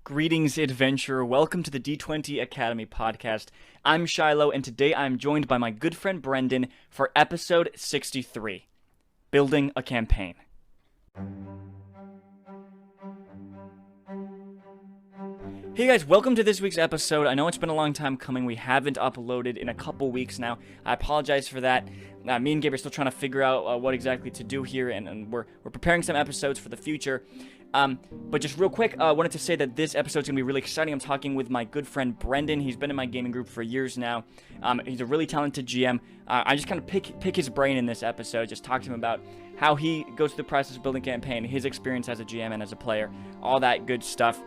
Greetings, adventurer. Welcome to the D20 Academy podcast. I'm Shiloh, and today I'm joined by my good friend Brendan for episode 63, Building a Campaign. Hey guys, welcome to this week's episode. I know it's been a long time coming. We haven't uploaded in a couple weeks now. I apologize for that. Me and Gabe are still trying to figure out what exactly to do here, and we're preparing some episodes for the future. But just real quick, I wanted to say that this episode's going to be really exciting. I'm talking with my good friend Brendan. He's been in my gaming group for years now. He's a really talented GM. I just kind of pick his brain in this episode, just talk to him about how he goes through the process of building a campaign, his experience as a GM and as a player, all that good stuff.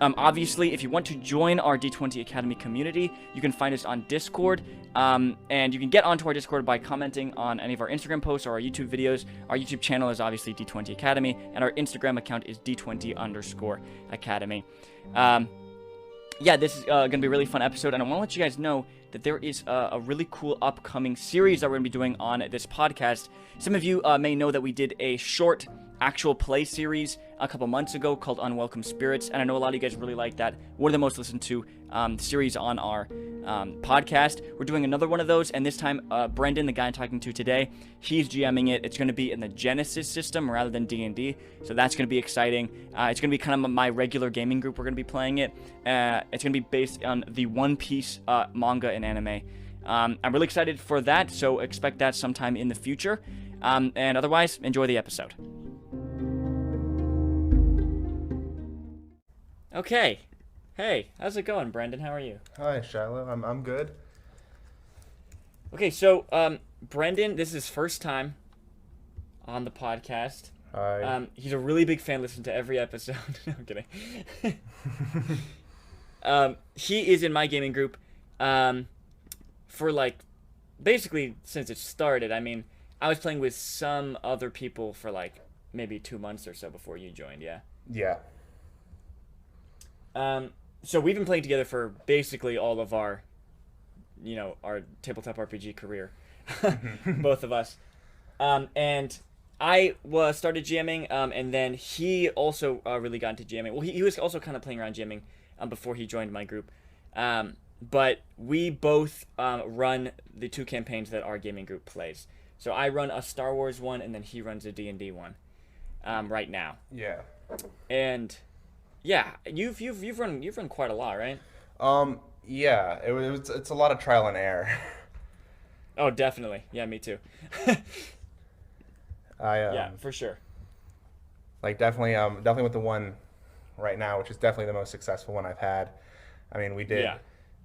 Obviously, if you want to join our D20 Academy community, you can find us on Discord, and you can get onto our Discord by commenting on any of our Instagram posts or our YouTube videos. Our YouTube channel is obviously D20 Academy, and our Instagram account is D20_Academy. Yeah, this is going to be a really fun episode, and I want to let you guys know that there is a really cool upcoming series that we're going to be doing on this podcast. Some of you may know that we did a short actual play series a couple months ago called Unwelcome Spirits, and I know a lot of you guys really like that. One of the most listened to series on our podcast. We're doing another one of those, and this time Brendan, the guy I'm talking to today, he's GMing it. It's going to be in the Genesis system rather than D&D, so that's going to be exciting. It's going to be kind of my regular gaming group. We're going to be playing it. It's going to be based on the One Piece manga and anime. I'm really excited for that, so expect that sometime in the future. And otherwise, enjoy the episode. Okay. Hey, how's it going, Brendan? How are you? Hi, Shiloh. I'm good. Okay, so Brendan, this is his first time on the podcast. Hi. He's a really big fan, listens to every episode. No, I'm kidding. He is in my gaming group for, like, basically since it started. I mean, I was playing with some other people for, like, maybe 2 months or so before you joined, yeah? Yeah. So we've been playing together for basically all of our, our tabletop RPG career, both of us. And I started GMing, and then he also really got into GMing. Well, he was also kind of playing around GMing before he joined my group. But we both run the two campaigns that our gaming group plays. So I run a Star Wars one, and then he runs a D&D one right now. Yeah. And yeah, you've run quite a lot, right? Yeah. It's a lot of trial and error. Oh, definitely. Yeah, me too. Yeah, for sure. Like definitely with the one right now, which is definitely the most successful one I've had. I mean, we did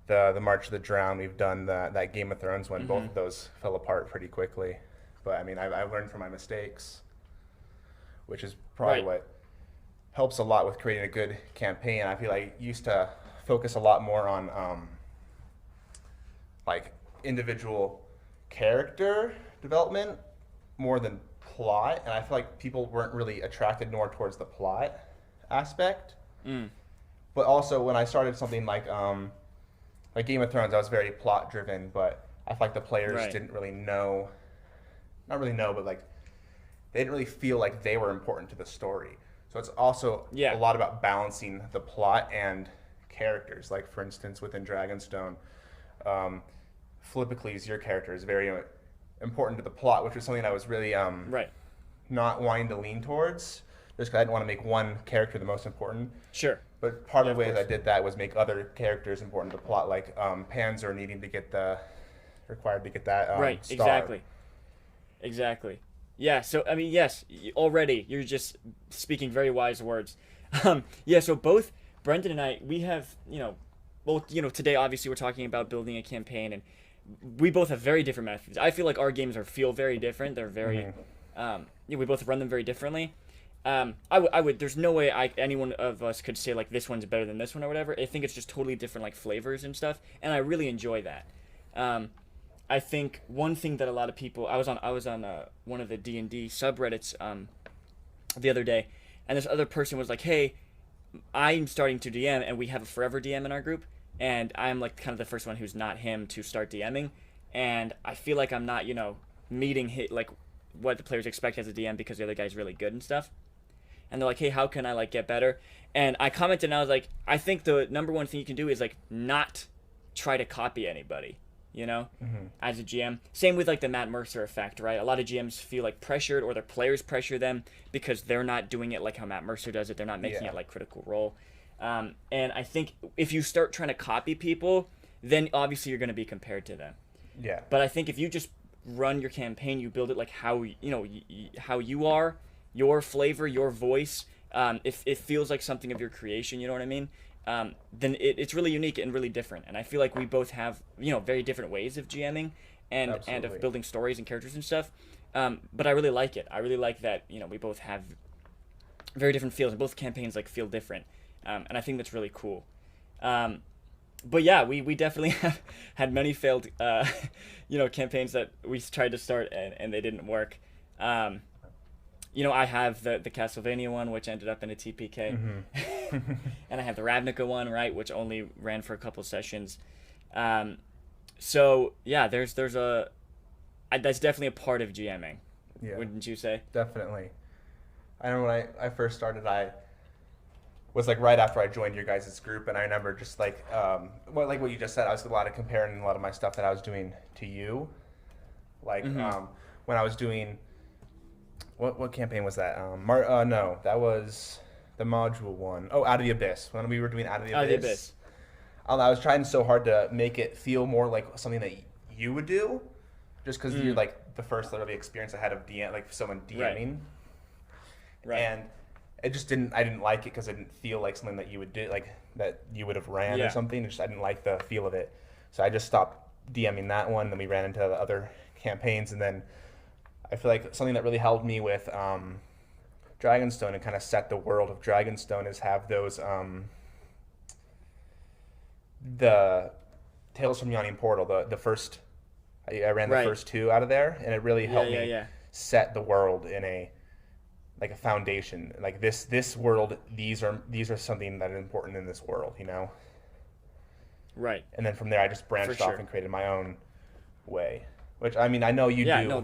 the March of the Drown. We've done that Game of Thrones one. Mm-hmm. Both of those fell apart pretty quickly. But I mean, I've learned from my mistakes, which is probably what helps a lot with creating a good campaign. I feel like I used to focus a lot more on like individual character development more than plot, and I feel like people weren't really attracted more towards the plot aspect. But also when I started something like Game of Thrones, I was very plot driven, but I feel like the players didn't really know, not really know, but like they didn't really feel like they were important to the story. So it's also a lot about balancing the plot and characters. Like, for instance, within Dragonstone, Philippocles, your character, is very important to the plot, which was something I was really not wanting to lean towards, just because I didn't want to make one character the most important. Sure. But part of the ways I did that was make other characters important to the plot, like Panzer needing to get required to get that star. Exactly. Yeah, so, I mean, yes, already, you're just speaking very wise words. Yeah, so both Brendan and I, we have, today, obviously, we're talking about building a campaign, and we both have very different methods. I feel like our games feel very different. They're very, we both run them very differently. There's no way any one of us could say, like, this one's better than this one or whatever. I think it's just totally different, like, flavors and stuff, and I really enjoy that. I think one thing that a lot of people, I was on one of the D&D subreddits the other day, and this other person was like, hey, I'm starting to DM, and we have a forever DM in our group, and I'm like kind of the first one who's not him to start DMing, and I feel like I'm not, meeting like what the players expect as a DM because the other guy's really good and stuff. and they're like, hey, how can I like get better? And I commented and I was like, I think the number one thing you can do is like not try to copy anybody, you know, as a GM. Same with like the Matt Mercer effect, right? A lot of GMs feel like pressured, or their players pressure them because they're not doing it like how Matt Mercer does it. They're not making it like Critical Role. And I think if you start trying to copy people, then obviously you're going to be compared to them. Yeah. But I think if you just run your campaign, you build it like how, you know, how you are, your flavor, your voice, if it feels like something of your creation, you know what I mean? Then it's really unique and really different. And I feel like we both have, you know, very different ways of GMing and of building stories and characters and stuff. But I really like it. I really like that, you know, we both have very different feels, and both campaigns like feel different. And I think that's really cool. But yeah, we definitely have had many failed, you know, campaigns that we tried to start and they didn't work. You know, I have the Castlevania one, which ended up in a TPK. And I have the Ravnica one, right, which only ran for a couple sessions. So yeah, that's definitely a part of GMing. Yeah. Wouldn't you say? Definitely. I know when I first started, I was like right after I joined your guys' group, and I remember just like like what you just said, I was a lot of comparing a lot of my stuff that I was doing to you. Like when I was doing what campaign was that? No, that was the module one. Oh, Out of the Abyss. When we were doing Out of the Abyss. I was trying so hard to make it feel more like something that you would do, just because you're like the first literally experience I had of like someone DMing. Right. And it just I didn't like it because it didn't feel like something that you would do, like that you would have ran or something. I didn't like the feel of it. So I just stopped DMing that one. Then we ran into the other campaigns, and then I feel like something that really helped me with Dragonstone and kind of set the world of Dragonstone is have those the Tales from Yawning Portal, the first I ran the first two out of there, and it really helped me set the world in a foundation. Like this world, these are something that is important in this world, you know? Right. And then from there I just branched off and created my own way. Which I mean I know you do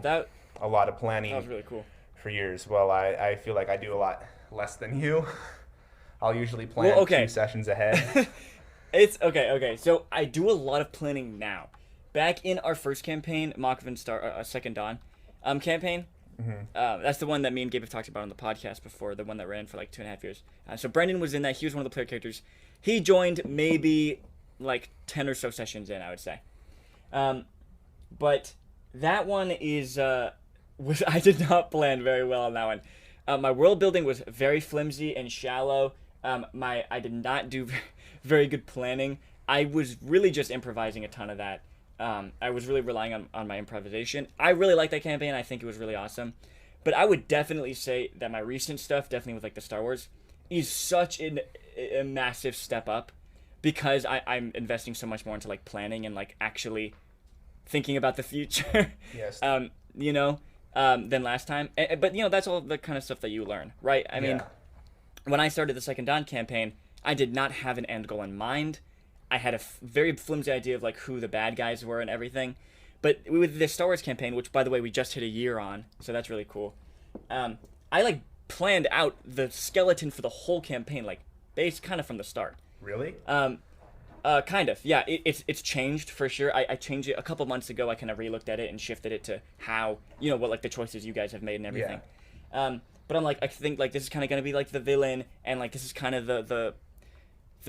a lot of planning. That was really cool. For years. Well, I feel like I do a lot less than you. I'll usually plan 2 sessions ahead. It's okay. So I do a lot of planning now. Back in our first campaign, Machvin Second Dawn campaign, that's the one that me and Gabe have talked about on the podcast before, the one that ran for like 2.5 years. So Brendan was in that. He was one of the player characters. He joined maybe like 10 or so sessions in, I would say. But that one is I did not plan very well on that one. My world building was very flimsy and shallow. I did not do very good planning. I was really just improvising a ton of that. I was really relying on my improvisation. I really liked that campaign. I think it was really awesome. But I would definitely say that my recent stuff, definitely with like the Star Wars, is such a massive step up because I'm investing so much more into like planning and like actually thinking about the future. Yes. You know, than last time. But you know, that's all the kind of stuff that you learn, right? I mean, when I started the Second Dawn campaign, I did not have an end goal in mind. I had a very flimsy idea of like who the bad guys were and everything. But with the Star Wars campaign, which by the way we just hit a year on, so that's really cool. I like planned out the skeleton for the whole campaign, like based kind of from the start. Really? Kind of. Yeah. It's changed for sure. I changed it a couple months ago. I kind of re-looked at it and shifted it to how, you know, what like the choices you guys have made and everything. Yeah. But I'm like, I think like this is kind of gonna be like the villain, and like this is kind of the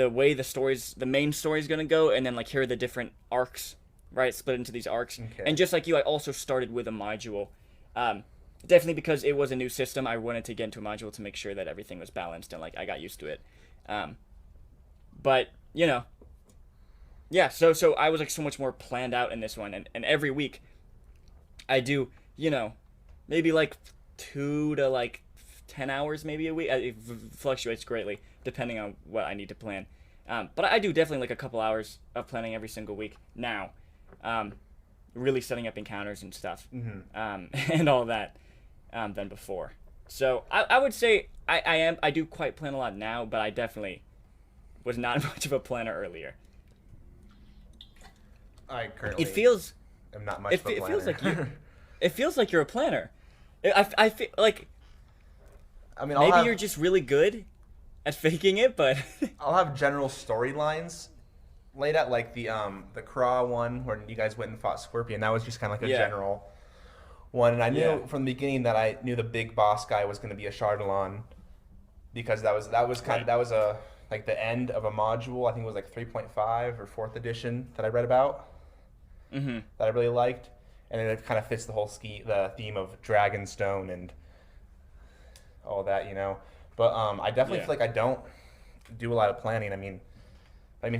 way the main story is gonna go, and then like here are the different arcs, right? Split into these arcs. Okay. And just like you, I also started with a module. Definitely because it was a new system, I wanted to get into a module to make sure that everything was balanced and like I got used to it. But you know, yeah. So I was like so much more planned out in this one, and every week I do, you know, maybe like 2 to like 10 hours maybe a week. It fluctuates greatly depending on what I need to plan. But I do definitely like a couple hours of planning every single week now. Really setting up encounters and stuff, and all that than before. So I would say I do quite plan a lot now, but I definitely was not much of a planner earlier. I currently am not much of a planner. It feels like you're a planner. I feel like I mean, maybe you're just really good at faking it, but I'll have general storylines laid out, like the Craw one where you guys went and fought Scorpion. That was just kind of like a general one, and I knew from the beginning that I knew the big boss guy was going to be a Chardalon, because that was like the end of a module. I think it was like 3.5 or 4th edition that I read about. That I really liked, and it kind of fits the whole the theme of Dragonstone and all that, you know. But I definitely feel like I don't do a lot of planning. I mean,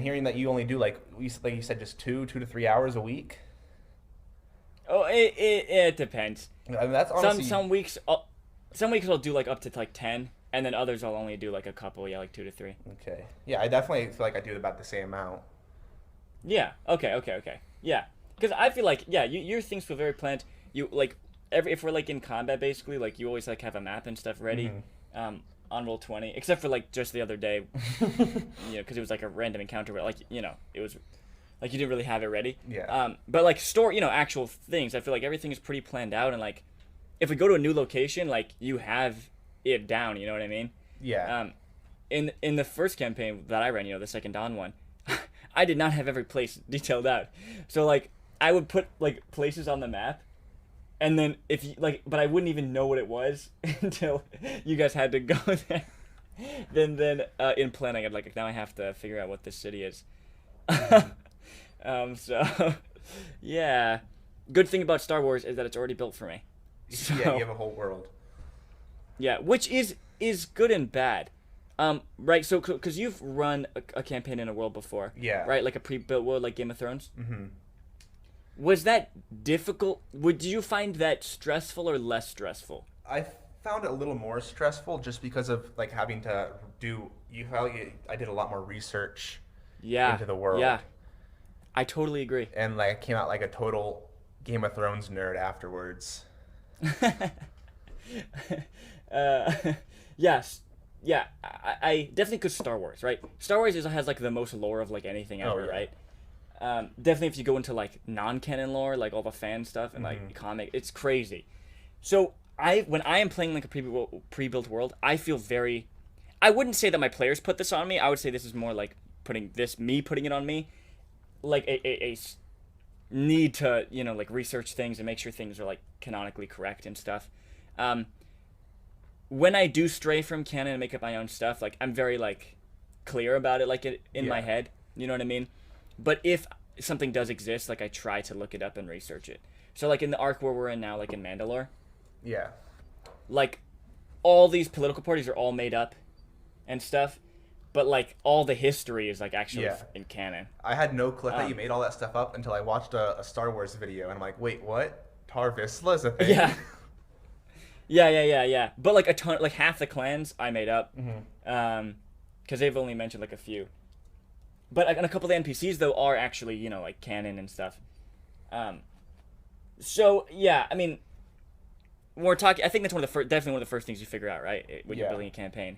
hearing that you only do like you said, just 2 to 3 hours a week. Oh, it depends. I mean, that's honestly... some weeks I'll do like up to like 10, and then others I'll only do like a couple, like 2 to 3. Okay. Yeah, I definitely feel like I do about the same amount. Yeah. Okay. Yeah. Because I feel like your things feel very planned. You like if we're like in combat, basically, like you always like have a map and stuff ready. On Roll20, except for like just the other day, because it was like a random encounter where it was like you didn't really have it ready. Yeah. But like actual things, I feel like everything is pretty planned out, and like if we go to a new location, like you have it down. You know what I mean? Yeah. In the first campaign that I ran, the Second Dawn one, I did not have every place detailed out. So like I would put like places on the map. And then but I wouldn't even know what it was until you guys had to go there. Then in planning, I'd like, now I have to figure out what this city is. So yeah, good thing about Star Wars is that it's already built for me. So, yeah, you have a whole world. Yeah, which is good and bad. Right. So because you've run a campaign in a world before. Yeah. Right, like a pre-built world, like Game of Thrones. Was that difficult? Would you find that stressful or less stressful? I found it a little more stressful just because of like having to I did a lot more research into the world. Yeah. I totally agree. And like I came out like a total Game of Thrones nerd afterwards. Yes. Yeah, I definitely could Star Wars, right? Star Wars has like the most lore of like anything ever, right? Definitely if you go into like non-canon lore, like all the fan stuff and like comic, it's crazy. So when I am playing like a pre-built world, I feel I wouldn't say that my players put this on me. I would say this is more like putting it on me, like a need to like research things and make sure things are like canonically correct and stuff. When I do stray from canon and make up my own stuff, like I'm very like clear about it, like in my head. You know what I mean? But if something does exist, like I try to look it up and research it. So like in the arc where we're in now, like in Mandalore. Yeah. Like all these political parties are all made up and stuff, but like all the history is like actually in canon. I had no clue that you made all that stuff up until I watched a Star Wars video, and I'm like, wait, what? Tar Vizsla is a thing? Yeah. But like a ton, like half the clans I made up, because they've only mentioned like a few. But and a couple of the NPCs though are actually like canon and stuff. So yeah, I mean, when we're talking, I think that's definitely one of the first things you figure out, right, when you're building a campaign,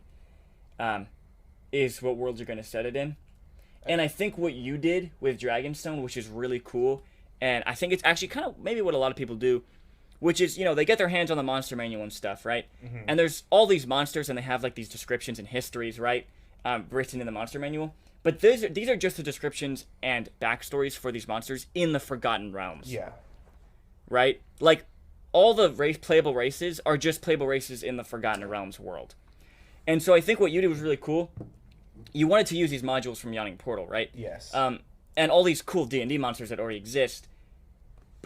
is what world you're going to set it in. And I think what you did with Dragonstone, which is really cool, and I think it's actually kind of maybe what a lot of people do, which is they get their hands on the monster manual and stuff, right? And there's all these monsters, and they have like these descriptions and histories, right, written in the monster manual. But these are just the descriptions and backstories for these monsters in the Forgotten Realms. Yeah. Right? Like, all the playable races are just playable races in the Forgotten Realms world. And so I think what you did was really cool. You wanted to use these modules from Yawning Portal, right? Yes. And all these cool D&D monsters that already exist.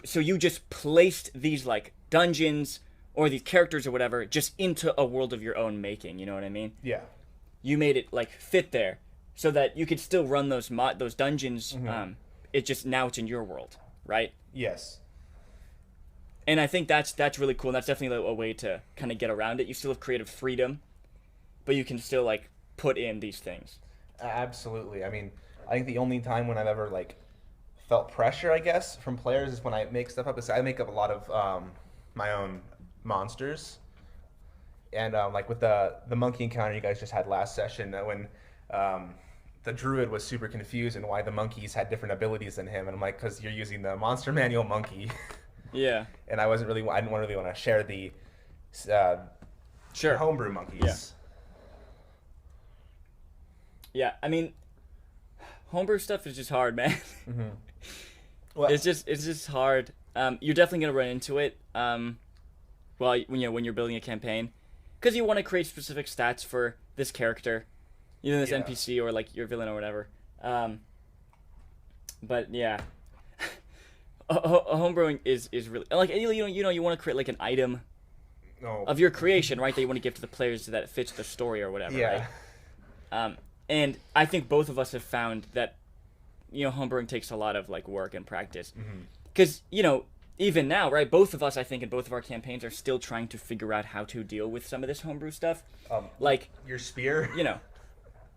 So you just placed these, like, dungeons or these characters or whatever just into a world of your own making. You know what I mean? Yeah. You made it, like, fit there. So that you could still run those dungeons. It's in your world, right? Yes. And I think that's really cool. And that's definitely a way to kind of get around it. You still have creative freedom, but you can still like put in these things. Absolutely. I mean, I think the only time when I've ever like felt pressure, I guess, from players is when I make stuff up. I make up a lot of my own monsters, and like with the monkey encounter you guys just had last session, when the druid was super confused and why the monkeys had different abilities than him, and I'm like, because you're using the monster manual monkey. Yeah. And I didn't really want to share the Sure. the homebrew monkeys. Yeah, I mean, homebrew stuff is just hard, man. Mm-hmm. Well, It's just hard. You're definitely gonna run into it. Well, when you're building a campaign, because you want to create specific stats for this character, this NPC or like your villain or whatever. But yeah, homebrewing is really like you want to create like an item of your creation, right? That you want to give to the players so that it fits the story or whatever. Yeah. Right? And I think both of us have found that homebrewing takes a lot of like work and practice, because even now, right? Both of us, I think, in both of our campaigns are still trying to figure out how to deal with some of this homebrew stuff. Like your spear.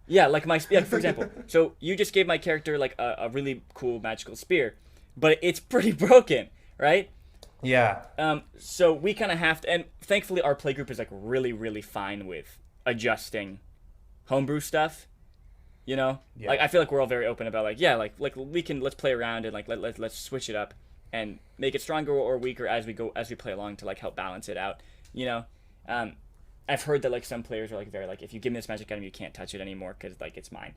Yeah, like my spear, for example. So you just gave my character like a really cool magical spear, but it's pretty broken, right? Yeah. So we kind of have to, and thankfully our playgroup is like really, really fine with adjusting homebrew stuff. Yeah. Like I feel like we're all very open about like let's play around and like let's switch it up and make it stronger or weaker as we play along to like help balance it out. I've heard that like some players are like very like, if you give me this magic item you can't touch it anymore because like it's mine.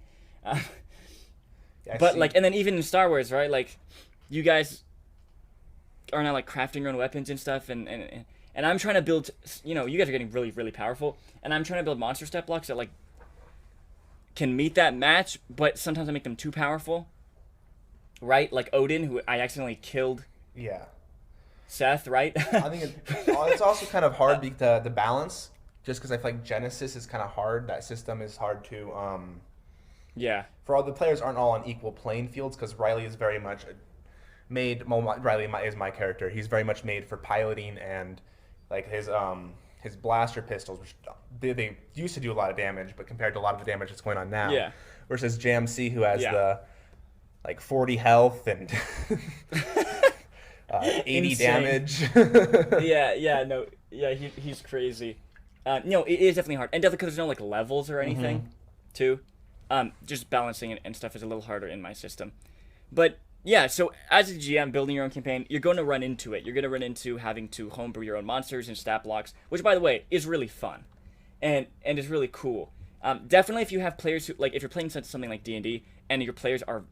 But like, and then even in Star Wars, right? Like you guys are now like crafting your own weapons and stuff, and I'm trying to build. You guys are getting really, really powerful, and I'm trying to build monster stat blocks that like can meet that match, but sometimes I make them too powerful. Right? Like Odin, who I accidentally killed. Yeah. Seth, right? I think it's also kind of hard the balance, just because I feel like Genesis is kind of hard. That system is hard to. Yeah. For all the players aren't all on equal playing fields, because Riley is very much made. Well, Riley is my character. He's very much made for piloting, and like his blaster pistols, which they used to do a lot of damage, but compared to a lot of the damage that's going on now. Yeah. Versus JMC, who has the like 40 health and 80 Insane. Damage. He's crazy. It is definitely hard, and definitely because there's no like levels or anything, too. Just balancing it and stuff is a little harder in my system, but yeah. So as a GM building your own campaign, you're going to run into it. You're going to run into having to homebrew your own monsters and stat blocks, which by the way is really fun, and is really cool. Definitely if you have players who like, if you're playing something like D&D and your players are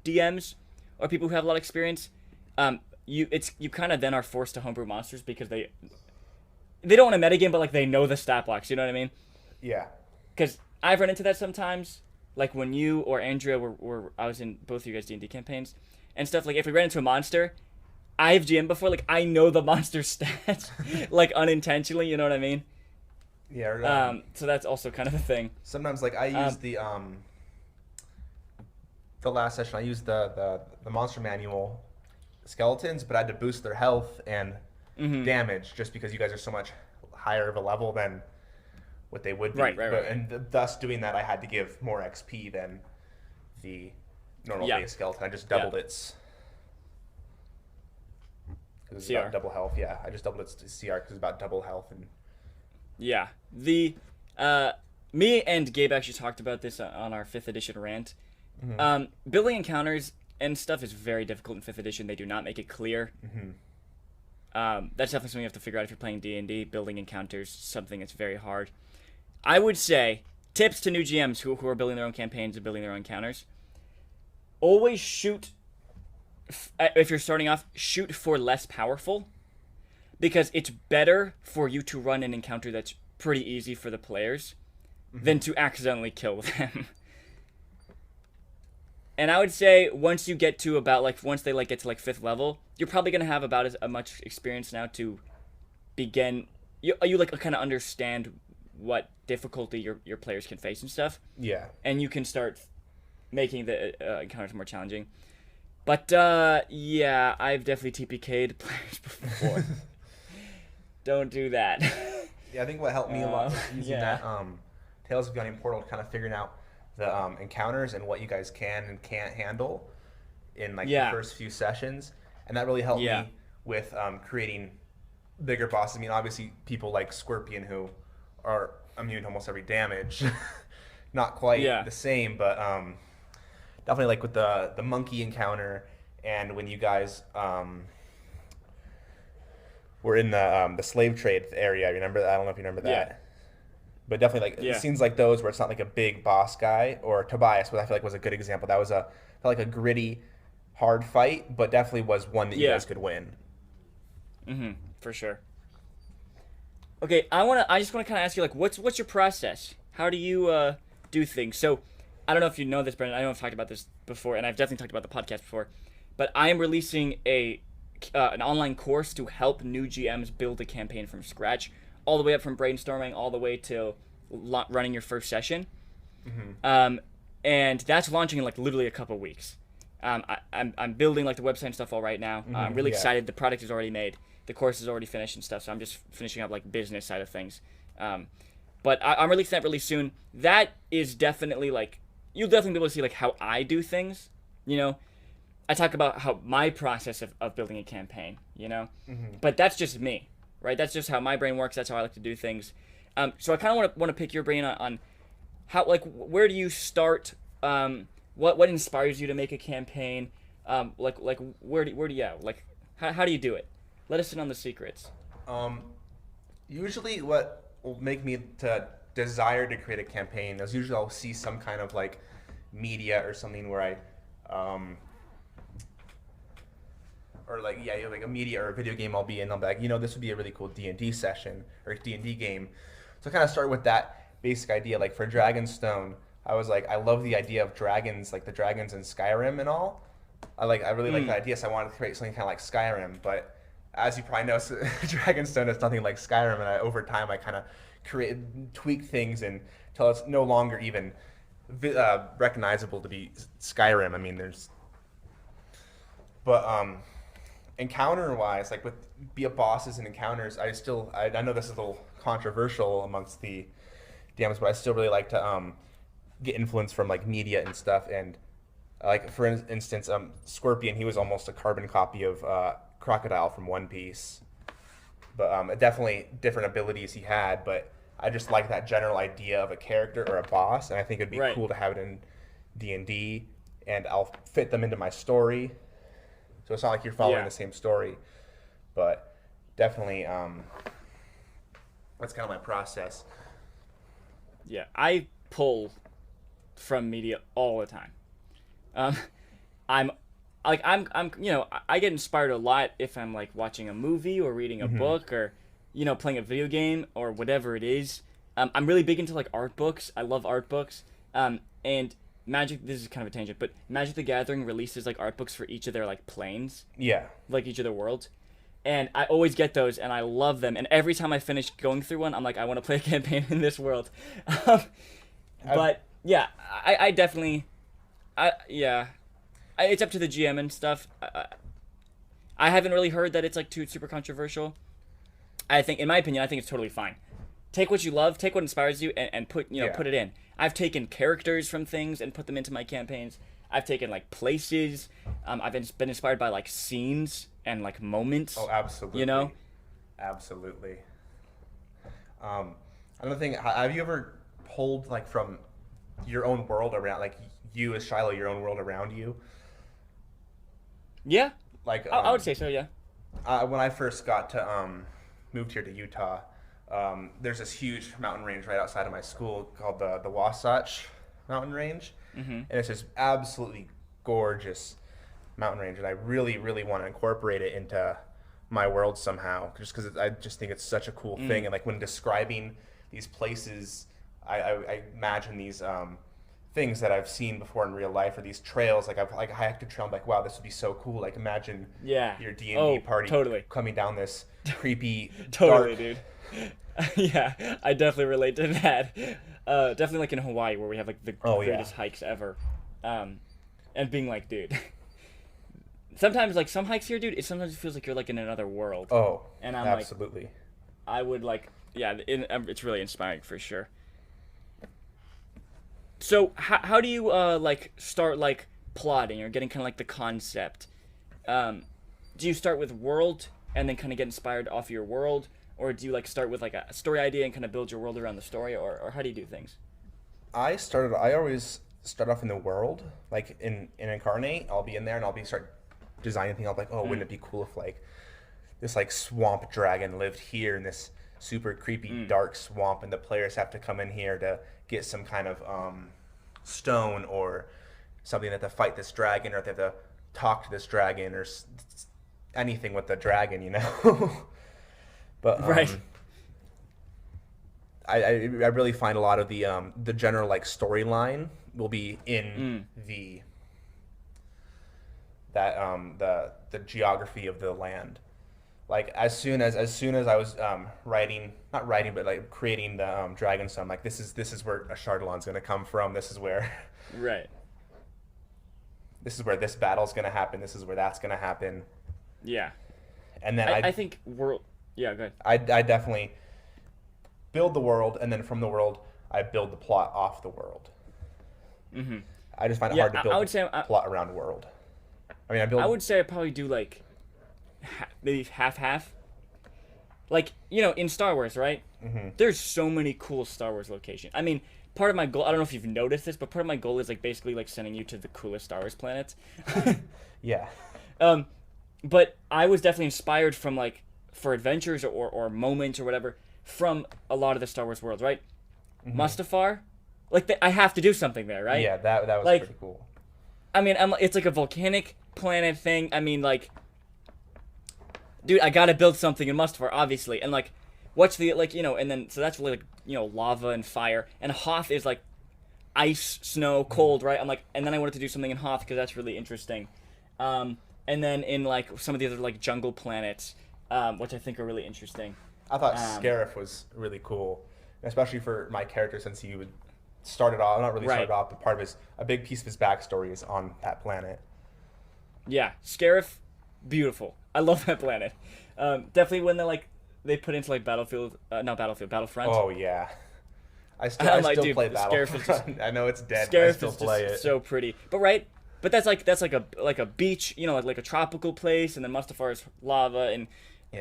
DMs or people who have a lot of experience, you kind of then are forced to homebrew monsters because they don't want to metagame, but like they know the stat blocks. You know what I mean? Yeah. Because I've run into that sometimes, like when you or Andrea were I was in both of you guys D&D campaigns and stuff. Like if we ran into a monster, I've GM'd before. Like I know the monster stats, like unintentionally. You know what I mean? Yeah. So that's also kind of a thing. Sometimes like I use the last session I used the monster manual skeletons, but I had to boost their health and damage just because you guys are so much higher of a level than what they would be. Right. And thus doing that, I had to give more XP than the normal base skeleton. I just doubled its. It was about double health. Yeah, I just doubled its CR because it's about double health and. Yeah, me and Gabe actually talked about this on our 5th edition rant. Building encounters and stuff is very difficult in 5th edition. They do not make it clear. That's definitely something you have to figure out if you're playing D&D. Building encounters, something that's very hard. I would say, tips to new GMs who are building their own campaigns and building their own encounters. Always shoot, if you're starting off, shoot for less powerful. Because it's better for you to run an encounter that's pretty easy for the players than to accidentally kill them. And I would say once you get to about once they get to 5th level, you're probably gonna have about as much experience now to begin. You kind of understand what difficulty your players can face and stuff. Yeah. And you can start making the encounters more challenging. But I've definitely TPK'd players before. Don't do that. Yeah, I think what helped me a lot was using that Tales of Gunning Portal, kind of figuring out the encounters and what you guys can and can't handle in the first few sessions, and that really helped me with creating bigger bosses. I mean, obviously people like Scorpion who are immune to almost every damage, not quite the same, but definitely with the monkey encounter, and when you guys were in the slave trade area. Remember that? I don't know if you remember that. Yeah. But definitely like Yeah. scenes like those where it's not like a big boss guy, or Tobias, what I feel like was a good example. That was felt like a gritty, hard fight, but definitely was one that you guys could win. For sure. Okay, I just wanna kinda ask you, like, what's your process? How do you do things? So I don't know if you know this, Brendan. I know I've talked about this before, and I've definitely talked about the podcast before. But I am releasing an online course to help new GMs build a campaign from scratch, all the way up from brainstorming, all the way to running your first session. And that's launching in like literally a couple weeks. I'm building like the website and stuff all right now. I'm really excited. The product is already made. The course is already finished and stuff. So I'm just finishing up like business side of things. But I'm releasing that really soon. That is definitely like, you'll definitely be able to see like how I do things. You know, I talk about how my process of building a campaign, you know, but that's just me, right? That's just how my brain works. That's how I like to do things. So I kind of want to pick your brain on how, like, where do you start? What inspires you to make a campaign? Like where do you, like, how do you do it? Let us in on the secrets. Usually what will make me to desire to create a campaign is usually I'll see some kind of like media or something where I or like like a media or a video game I'll be in. I'll be like, this would be a really cool D&D session or D&D game. So I kind of start with that basic idea. Like for Dragonstone, I was like, I love the idea of dragons, like the dragons in Skyrim and all. I really like the idea, so I wanted to create something kind of like Skyrim. But as you probably know, Dragonstone is nothing like Skyrim, and over time I kind of tweak things until it's no longer even recognizable to be Skyrim. I mean, encounter-wise, like with bosses and encounters, I know this is a little controversial amongst the DMs, but I still really like to get influence from like media and stuff. And like for instance, Scorpion, he was almost a carbon copy of Crocodile from One Piece, but definitely different abilities he had. But I just like that general idea of a character or a boss, and I think it'd be cool to have it in D&D, and I'll fit them into my story. So it's not like you're following the same story, but definitely that's kind of my process. Yeah, I pull from media all the time. I get inspired a lot if I'm like watching a movie or reading a book or, playing a video game or whatever it is. I'm really big into like art books. I love art books. And Magic, this is kind of a tangent, but Magic the Gathering releases like art books for each of their like planes. Yeah. Like each of their worlds. And I always get those and I love them. And every time I finish going through one, I'm like, I want to play a campaign in this world. But yeah, I definitely, it's up to the GM and stuff. I haven't really heard that it's like too super controversial. I think, in my opinion, I think it's totally fine. Take what you love, take what inspires you, and put it in. I've taken characters from things and put them into my campaigns. I've taken like places. I've been inspired by like scenes and like moments. Oh, absolutely. Absolutely. Another thing, have you ever pulled like from your own world around, like you as Shiloh, your own world around you? Yeah. Like I would say so. Yeah. When I first got to moved here to Utah, there's this huge mountain range right outside of my school called the Wasatch Mountain Range, and it's this absolutely gorgeous mountain range, and I really, really want to incorporate it into my world somehow, just because I just think it's such a cool thing. And like when describing these places, I imagine these things that I've seen before in real life, or these trails. Like I've hiked a trail, I'm like, wow, this would be so cool. Like imagine your D&D party coming down this creepy, totally, dark... dude. Yeah, I definitely relate to that. Definitely like in Hawaii where we have like the greatest hikes ever. And being like, dude, sometimes like some hikes here, dude, it sometimes feels like you're like in another world. Oh, and I'm absolutely. Like, I would like, it's really inspiring for sure. So how do you like start like plotting or getting kind of like the concept? Do you start with world and then kind of get inspired off your world, or do you like start with like a story idea and kind of build your world around the story, or how do you do things? I always start off in the world, like in Incarnate. I'll be in there and I'll start designing things. I'll be like, oh, wouldn't it be cool if like this like swamp dragon lived here in this super creepy dark swamp, and the players have to come in here to get some kind of stone or something that to fight this dragon, or they have to talk to this dragon, or anything with the dragon, you know. But Right. I really find a lot of the general like storyline will be in the geography of the land. Like as soon as I was not writing, but like creating the dragon stone, like this is where a Chardalon's gonna come from. This is where Right. this is where this battle's gonna happen. This is where that's gonna happen. Yeah. And then I think yeah, go ahead. I definitely build the world, and then from the world I build the plot off the world. Mm-hmm. I just find it hard to build plot around world. I mean, I would say I probably do like maybe half. Like, you know, in Star Wars, right? Mm-hmm. There's so many cool Star Wars locations. I mean, part of my goal, I don't know if you've noticed this, but part of my goal is like basically like sending you to the coolest Star Wars planets. Yeah. But I was definitely inspired from like for adventures or moments or whatever from a lot of the Star Wars worlds, right? Mm-hmm. Mustafar, like I have to do something there, right? Yeah, that was like, pretty cool. I mean, it's like a volcanic planet thing. I mean, like, dude, I gotta build something in Mustafar, obviously, and like, what's the like, you know, and then so that's really like, you know, lava and fire, and Hoth is like ice, snow, cold, right? I'm like, and then I wanted to do something in Hoth because that's really interesting. And then in like some of the other like jungle planets, which I think are really interesting. I thought Scarif was really cool, especially for my character, since he would started off, not really started off, but part of a big piece of his backstory is on that planet. Yeah, Scarif, beautiful. I love that planet. Definitely when they put into like Battlefront. Oh yeah, I still play Battlefront. I know it's dead, but I still play it. So pretty, but that's like a beach, you know, like a tropical place, and then Mustafar is lava, and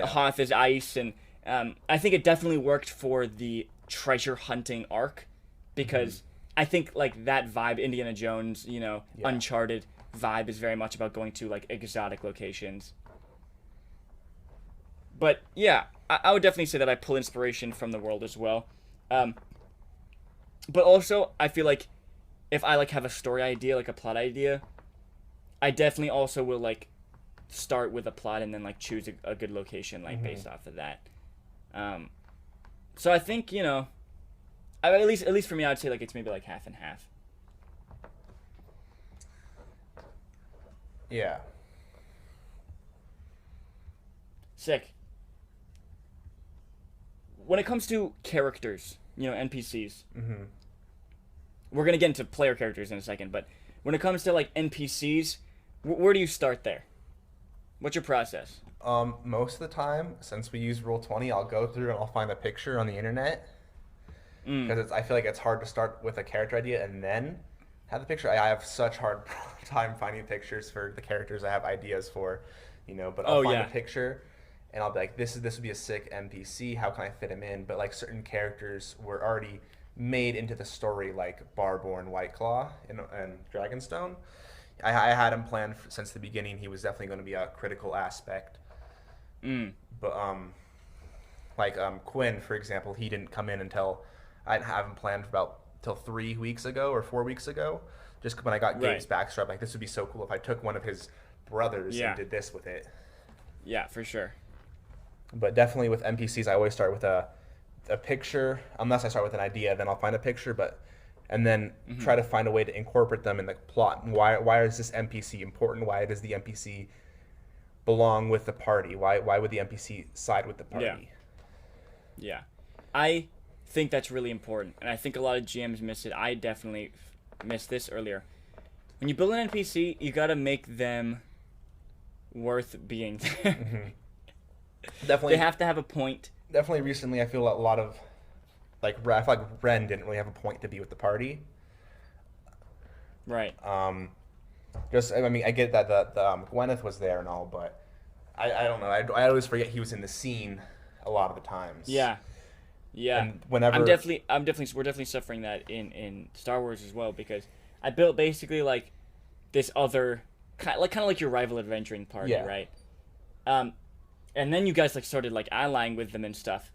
Hoth is ice, and I think it definitely worked for the treasure hunting arc, because I think like that vibe, Indiana Jones, you know, Uncharted vibe is very much about going to like exotic locations. But yeah, I would definitely say that I pull inspiration from the world as well. But also I feel like if I like have a story idea, like a plot idea, I definitely also will like start with a plot and then like choose a good location like based off of that. So I think, you know, at least for me, I'd say like it's maybe like half and half. Yeah. Sick. When it comes to characters, you know, NPCs, we're gonna get into player characters in a second, but when it comes to like NPCs, where do you start there? What's your process? Most of the time, since we use Roll20, I'll go through and I'll find a picture on the internet, because I feel like it's hard to start with a character idea and then have the picture. I have such hard time finding pictures for the characters I have ideas for, you know. But I'll find a picture, and I'll be like, this would be a sick NPC. How can I fit him in? But like certain characters were already made into the story, like Barborn Whiteclaw and Dragonstone. I had him planned since the beginning. He was definitely going to be a critical aspect. But like Quinn, for example, he didn't come in until I didn't have him planned till 3 weeks ago or 4 weeks ago. Just when I got Gabe's backstory, like this would be so cool if I took one of his brothers and did this with it. Yeah, for sure. But definitely with NPCs, I always start with a picture. Unless I start with an idea, then I'll find a picture. And then try to find a way to incorporate them in the plot. Why is this NPC important? Why does the NPC belong with the party? Why would the NPC side with the party? Yeah. I think that's really important, and I think a lot of GMs miss it. I definitely missed this earlier. When you build an NPC, you gotta make them worth being there. Definitely. They have to have a point. Definitely recently, I feel a lot of I feel like Ren didn't really have a point to be with the party. Right. I mean, I get that the Gwyneth was there and all, but I don't know. I always forget he was in the scene a lot of the times. Yeah. And whenever we're definitely suffering that in Star Wars as well, because I built basically like this other kind of like your rival adventuring party, right? and then you guys like started like allying with them and stuff.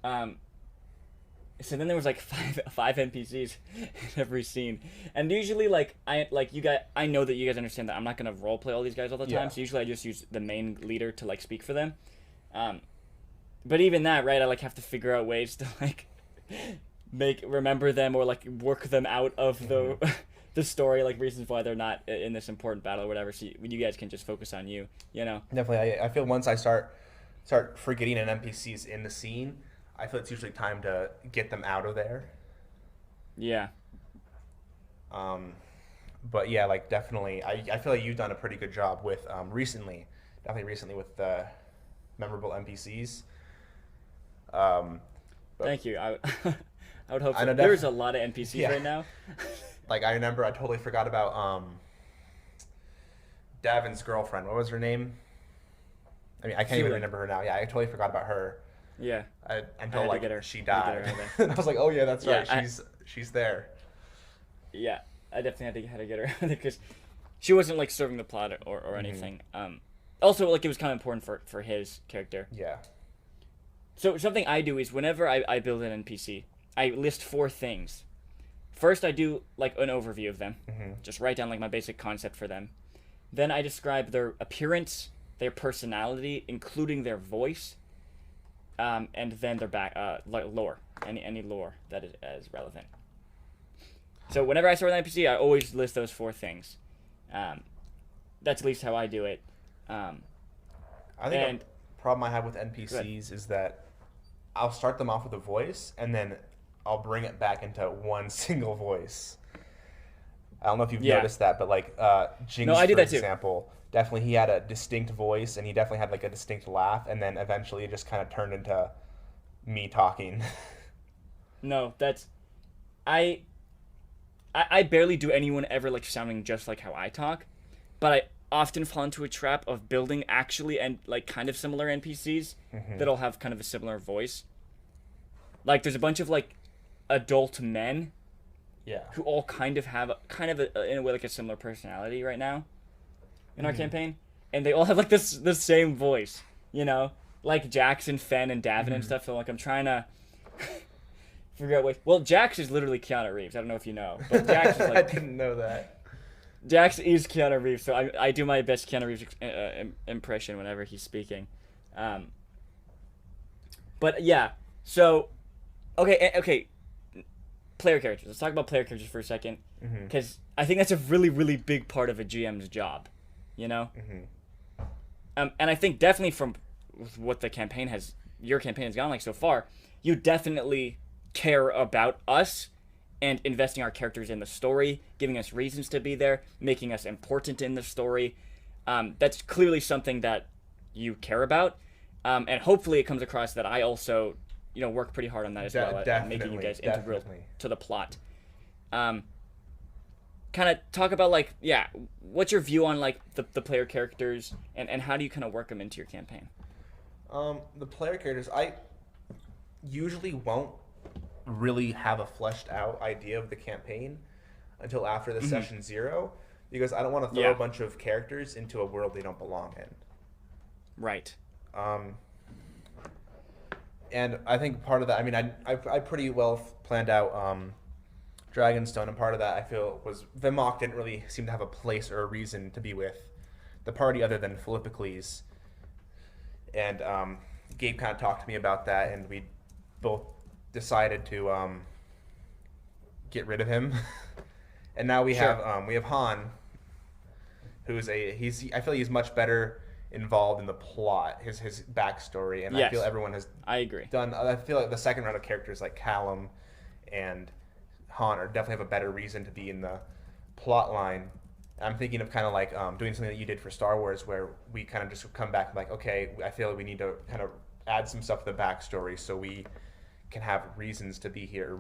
So then there was like five NPCs in every scene, and usually I know that you guys understand that I'm not gonna role play all these guys all the time. So usually I just use the main leader to like speak for them. But even that, right? I like have to figure out ways to like remember them or like work them out of the story, like reasons why they're not in this important battle or whatever. So you guys can just focus on you know. Definitely, I feel once I start forgetting an NPC's in the scene, I feel it's usually time to get them out of there. Yeah. But yeah, like definitely, I feel like you've done a pretty good job with recently with the memorable NPCs. Thank you. I would hope so. I know There's a lot of NPCs right now. Like I remember, I totally forgot about Davin's girlfriend. What was her name? I mean, I can't even remember her now. Yeah, I totally forgot about her. Yeah. Until like she died. I was like, oh yeah, that's right. She's there. Yeah, I definitely had to get her because she wasn't like serving the plot or anything. Also, like it was kind of important for his character. Yeah. So something I do is whenever I build an NPC, I list 4 things. First, I do like an overview of them. Just write down like my basic concept for them. Then I describe their appearance, their personality, including their voice, and then their like lore, any lore that is relevant. So whenever I start with an NPC, I always list those 4 things. That's at least how I do it. I think the problem I have with NPCs is that I'll start them off with a voice, and then I'll bring it back into one single voice. I don't know if you've noticed that, but like Jinx, for example, definitely he had a distinct voice, and he definitely had like a distinct laugh, and then eventually it just kind of turned into me talking. No, that's... I barely do anyone ever like sounding just like how I talk, but I often fall into a trap of building actually and like kind of similar NPCs that'll have kind of a similar voice. Like there's a bunch of like adult men who all kind of have in a way like a similar personality right now in our campaign, and they all have like the same voice, you know, like Jackson, Fen, and Davin and stuff. So like I'm trying to figure out ways. Well, Jax is literally Keanu Reeves. I don't know if you know, but Jax is like I didn't know that. Jax is Keanu Reeves, so I do my best Keanu Reeves impression whenever he's speaking. But yeah, so okay. Player characters. Let's talk about player characters for a second, because I think that's a really, really big part of a GM's job, you know. And I think definitely from what your campaign has gone like so far, you definitely care about us and investing our characters in the story, giving us reasons to be there, making us important in the story. That's clearly something that you care about, and hopefully it comes across that I also, work pretty hard on that as well, at making you guys integral to the plot. Kind of talk about what's your view on the player characters, and how do you kind of work them into your campaign? The player characters, I usually won't really have a fleshed out idea of the campaign until after the session 0, because I don't want to throw a bunch of characters into a world they don't belong in. Right. And I think part of that, I mean, I pretty well planned out Dragonstone, and part of that I feel was Vimok didn't really seem to have a place or a reason to be with the party other than Philippocles. And Gabe kind of talked to me about that, and we both decided to get rid of him. And now we have Han, who's I feel like he's much better involved in the plot, his backstory, and I feel everyone has I feel like the second round of characters like Callum and Han definitely have a better reason to be in the plot line. I'm thinking of kind of like doing something that you did for Star Wars, where we kind of just come back and like, okay, I feel like we need to kind of add some stuff to the backstory so we can have reasons to be here,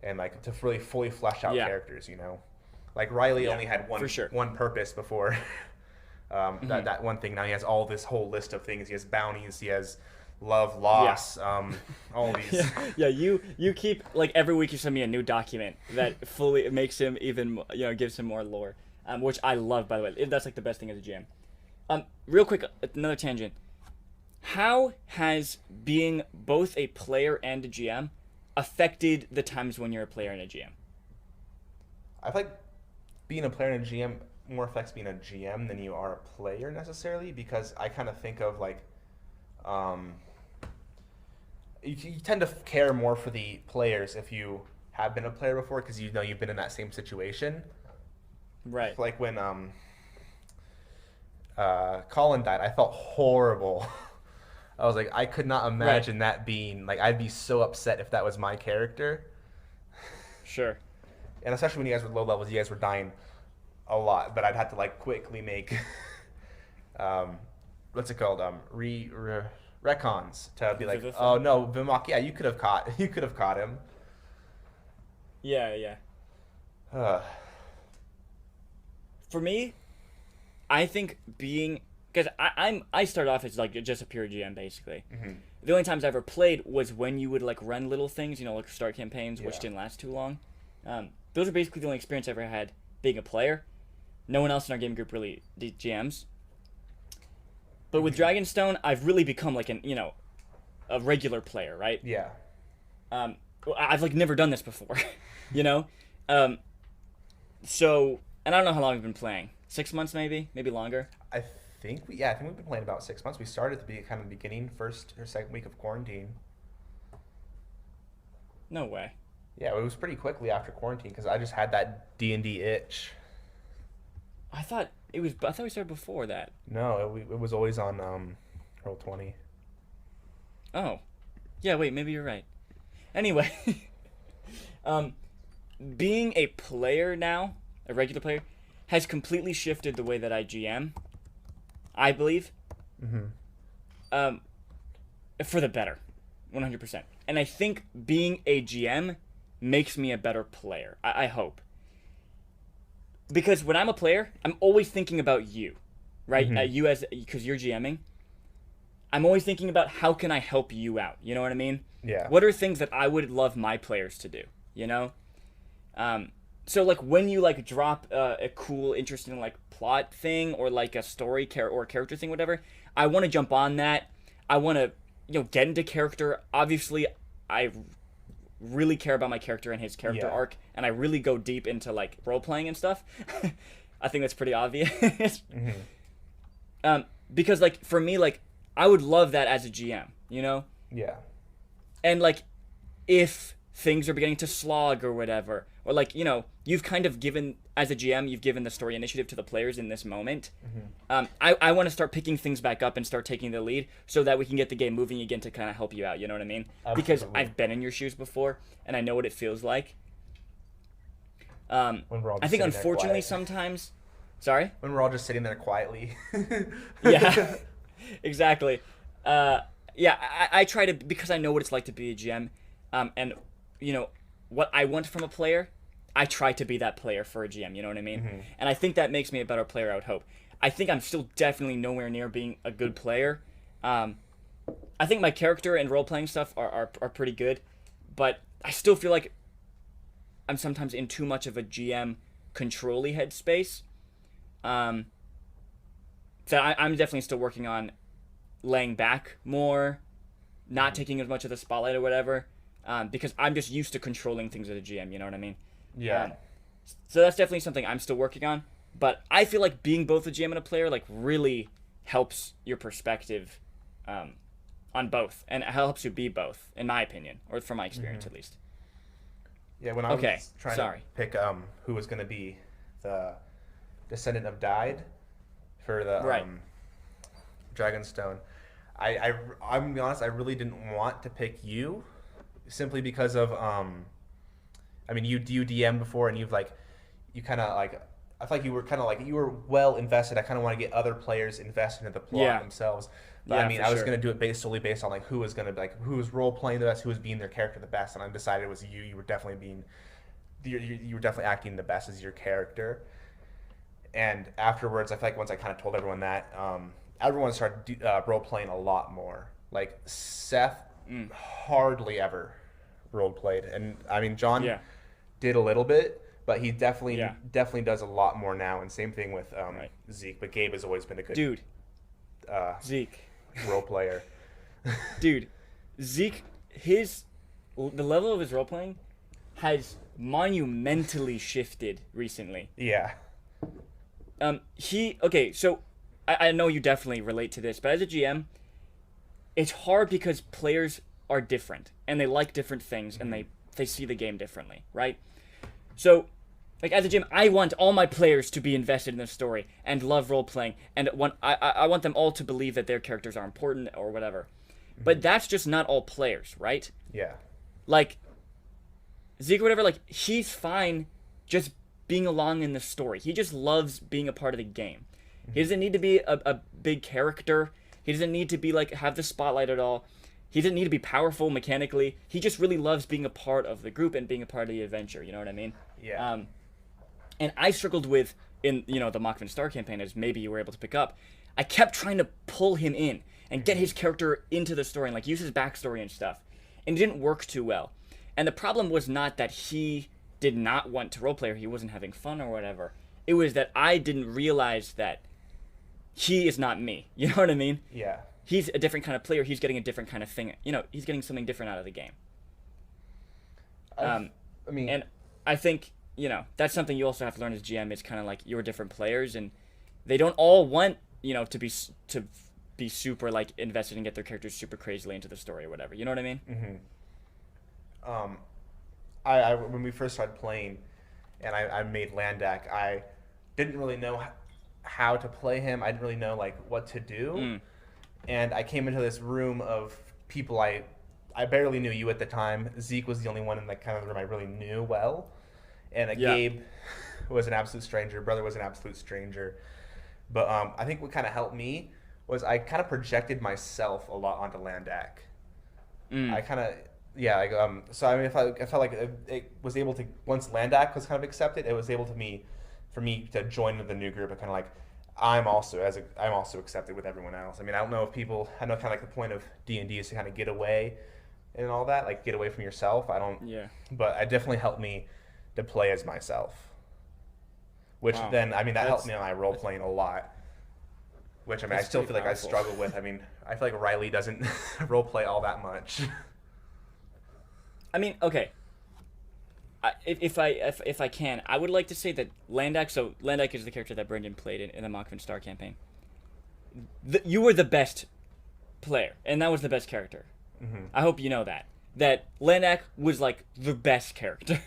and like to really fully flesh out characters, like Riley only had one purpose before that one thing. Now he has all this whole list of things. He has bounties, he has love, loss, all these. You keep like every week you send me a new document that fully makes him even gives him more lore, which I love, by the way. That's like the best thing as a GM. Real quick, another tangent. How has being both a player and a GM affected the times when you're a player and a GM? I feel like being a player and a GM more affects being a GM than you are a player necessarily, because I kind of think of like, you tend to care more for the players if you have been a player before, because you know you've been in that same situation. Right. Like when Colin died, I felt horrible. I was like, I could not imagine that being like, I'd be so upset if that was my character. Sure. And especially when you guys were low levels, you guys were dying a lot, but I'd have to like quickly make what's it called? Retcons to be like, oh no, Vimak, yeah, you could have caught him. Yeah. For me, I think being, because I started off as like just a pure GM basically. Mm-hmm. The only times I ever played was when you would like run little things, like start campaigns, which didn't last too long. Those are basically the only experience I ever had being a player. No one else in our game group really did GMs. But with Dragonstone, I've really become like a regular player, right? Yeah. I've like never done this before, So, and I don't know how long I've been playing. 6 months maybe longer. I think we've been playing about 6 months. We started at the kind of beginning, first or second week of quarantine. No way. Yeah, it was pretty quickly after quarantine because I just had that D&D itch. I thought we started before that. No, it was always on Roll20. Oh. Yeah, wait, maybe you're right. Anyway, being a player now, a regular player, has completely shifted the way that I GM, I believe. Mm-hmm. For the better, 100%. And I think being a GM makes me a better player. I hope. Because when I'm a player, I'm always thinking about you, right? Mm-hmm. Because you're GMing. I'm always thinking about how can I help you out. You know what I mean? Yeah. What are things that I would love my players to do? So like when you like drop a cool, interesting like plot thing or like a story or character thing, whatever, I want to jump on that. I want to get into character. Obviously, I really care about my character and his character arc, and I really go deep into like role playing and stuff. I think that's pretty obvious. Mm-hmm. Because like for me, like I would love that as a GM, Yeah. And like if things are beginning to slog or whatever, or like you've kind of given, as a GM, you've given the story initiative to the players in this moment. Mm-hmm. I want to start picking things back up and start taking the lead so that we can get the game moving again to kind of help you out. You know what I mean? Absolutely. Because I've been in your shoes before and I know what it feels like. When we're all just I think unfortunately quiet. Sometimes, sorry? When we're all just sitting there quietly. Yeah, exactly. I try to, because I know what it's like to be a GM, and what I want from a player, I try to be that player for a GM, you know what I mean? Mm-hmm. And I think that makes me a better player, I would hope. I think I'm still definitely nowhere near being a good player. I think my character and role-playing stuff are pretty good, but I still feel like I'm sometimes in too much of a GM control-y headspace. So I'm definitely still working on laying back more, not taking as much of the spotlight or whatever, because I'm just used to controlling things as a GM, you know what I mean? Yeah. So that's definitely something I'm still working on, but I feel like being both a GM and a player like really helps your perspective on both, and it helps you be both, in my opinion, or from my experience at least. Yeah, when I was trying to pick who was going to be the descendant of Died for the Dragonstone, I'm gonna be honest, I really didn't want to pick you, simply because of you DM before, and you kind of like, I feel like you were kind of like, you were well invested. I kind of want to get other players invested in the plot themselves. But I was going to do it solely based on like who was going to like who was role playing the best, who was being their character the best, and I decided it was you. You were definitely acting the best as your character. And afterwards, I feel like once I kind of told everyone that, everyone started role playing a lot more. Like Seth hardly ever role played, and I mean John did a little bit, but he definitely does a lot more now. And same thing with Zeke. But Gabe has always been a good Zeke role player. Dude, Zeke, the level of his role playing has monumentally shifted recently. Yeah. So I know you definitely relate to this, but as a GM, it's hard because players are different and they like different things and they see the game differently, right? So, like as a GM, I want all my players to be invested in the story and love role playing, and I want them all to believe that their characters are important or whatever. But that's just not all players, right? Yeah. Like Zeke or whatever, like he's fine just being along in the story. He just loves being a part of the game. He doesn't need to be a big character. He doesn't need to be like have the spotlight at all. He doesn't need to be powerful mechanically. He just really loves being a part of the group and being a part of the adventure. You know what I mean? Yeah. And I struggled with in the Machman Star campaign, as maybe you were able to pick up. I kept trying to pull him in and get his character into the story and like use his backstory and stuff, and it didn't work too well. And the problem was not that he did not want to roleplay or he wasn't having fun or whatever. It was that I didn't realize that he is not me. You know what I mean? Yeah. He's a different kind of player. He's getting a different kind of thing. He's getting something different out of the game. I mean, and I think, that's something you also have to learn as GM. It's kind of like you're different players, and they don't all want, to be super like invested and get their characters super crazily into the story or whatever. You know what I mean? Mm-hmm. I when we first started playing, and I made Landak, I didn't really know how to play him. I didn't really know like what to do, and I came into this room of people I barely knew you at the time. Zeke was the only one in the kind of room I really knew well, and Gabe was an absolute stranger. Brother was an absolute stranger, but I think what kind of helped me was I kind of projected myself a lot onto Landak. I kind of so I mean, if I felt like it was able to, once Landak was kind of accepted, it was able for me to join the new group and kind of like I'm also accepted with everyone else. I mean, I don't know if people, I know kind of like the point of D&D is to kind of get away and all that, like get away from yourself. But it definitely helped me to play as myself, which then, I mean, that helped me on my role playing a lot. Which, I mean, I still feel like I struggle with. I mean, I feel like Riley doesn't role play all that much. I mean, okay. If I can, I would like to say that Landak. So Landak is the character that Brendan played in the Machman Star campaign. You were the best player, and that was the best character. Mm-hmm. I hope you know that. That Landak was like the best character,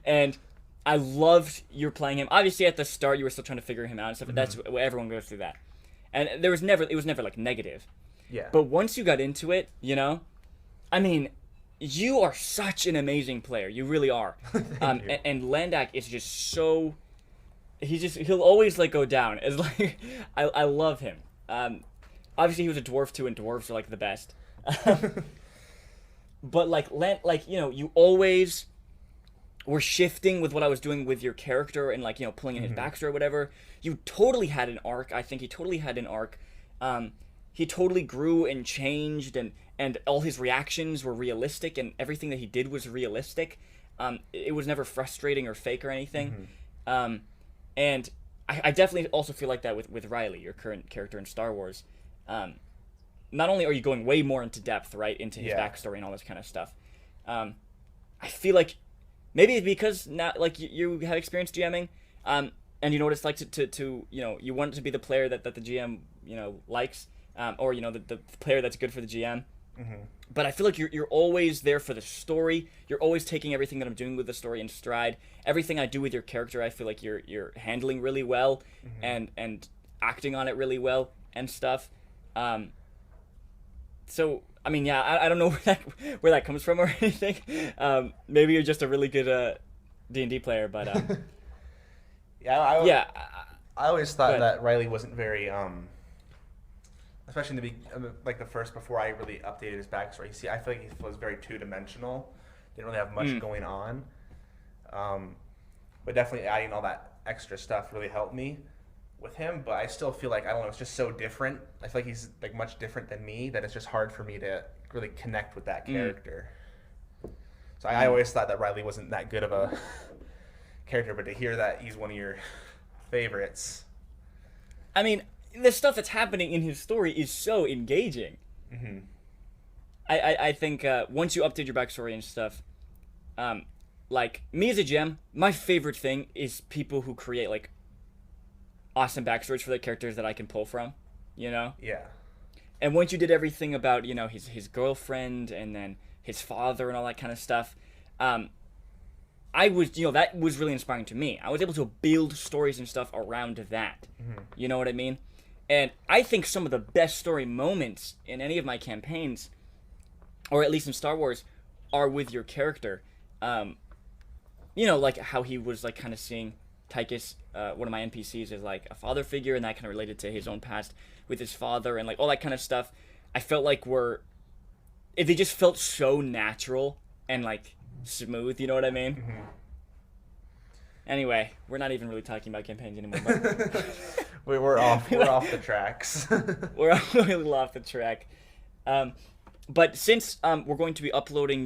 and I loved your playing him. Obviously, at the start, you were still trying to figure him out and stuff. Mm-hmm. That's everyone goes through that, and it was never like negative. Yeah. But once you got into it, I mean. You are such an amazing player. You really are. And Landak is just so... He'll always, like, go down. It's like... I love him. Obviously, he was a dwarf, too, and dwarves are, like, the best. But, you always were shifting with what I was doing with your character and, like, pulling in his backstory or whatever. You totally had an arc. I think he totally had an arc. He totally grew and changed, and all his reactions were realistic, and everything that he did was realistic. It was never frustrating or fake or anything. And I definitely also feel like that with Riley, your current character in Star Wars. Not only are you going way more into depth, right, into his backstory and all this kind of stuff, I feel like maybe it's because now, like, you have experience GMing, and you know what it's like to you want to be the player that the GM likes, or the player that's good for the GM. Mm-hmm. But I feel like you're always there for the story. You're always taking everything that I'm doing with the story in stride. Everything I do with your character, I feel like you're handling really well, and acting on it really well and stuff. So I mean, I don't know where that comes from or anything. Maybe you're just a really good D&D player, but I always thought that Riley wasn't very especially in the first, before I really updated his backstory. I feel like he was very two-dimensional. Didn't really have much going on. But definitely adding all that extra stuff really helped me with him. But I still feel like, I don't know, it's just so different. I feel like he's like much different than me that it's just hard for me to really connect with that character. So I always thought that Riley wasn't that good of a character, but to hear that he's one of your favorites. I mean, the stuff that's happening in his story is so engaging. I think once you update your backstory and stuff, like me as a GM, my favorite thing is people who create like awesome backstories for their characters that I can pull from, you know? Yeah. And once you did everything about, you know, his girlfriend and then his father and all that kind of stuff, I was, you know, that was really inspiring to me. I was able to build stories and stuff around that. Mm-hmm. You know what I mean? And I think some of the best story moments in any of my campaigns, or at least in Star Wars, are with your character. You know, like how he was like kind of seeing Tychus, one of my NPCs, as like a father figure, and that kind of related to his own past with his father and like all that kind of stuff. I felt like they just felt so natural and like smooth, you know what I mean? Mm-hmm. Anyway, we're not even really talking about campaigns anymore. But we're off the tracks. We're a little off the track. But since we're going to be uploading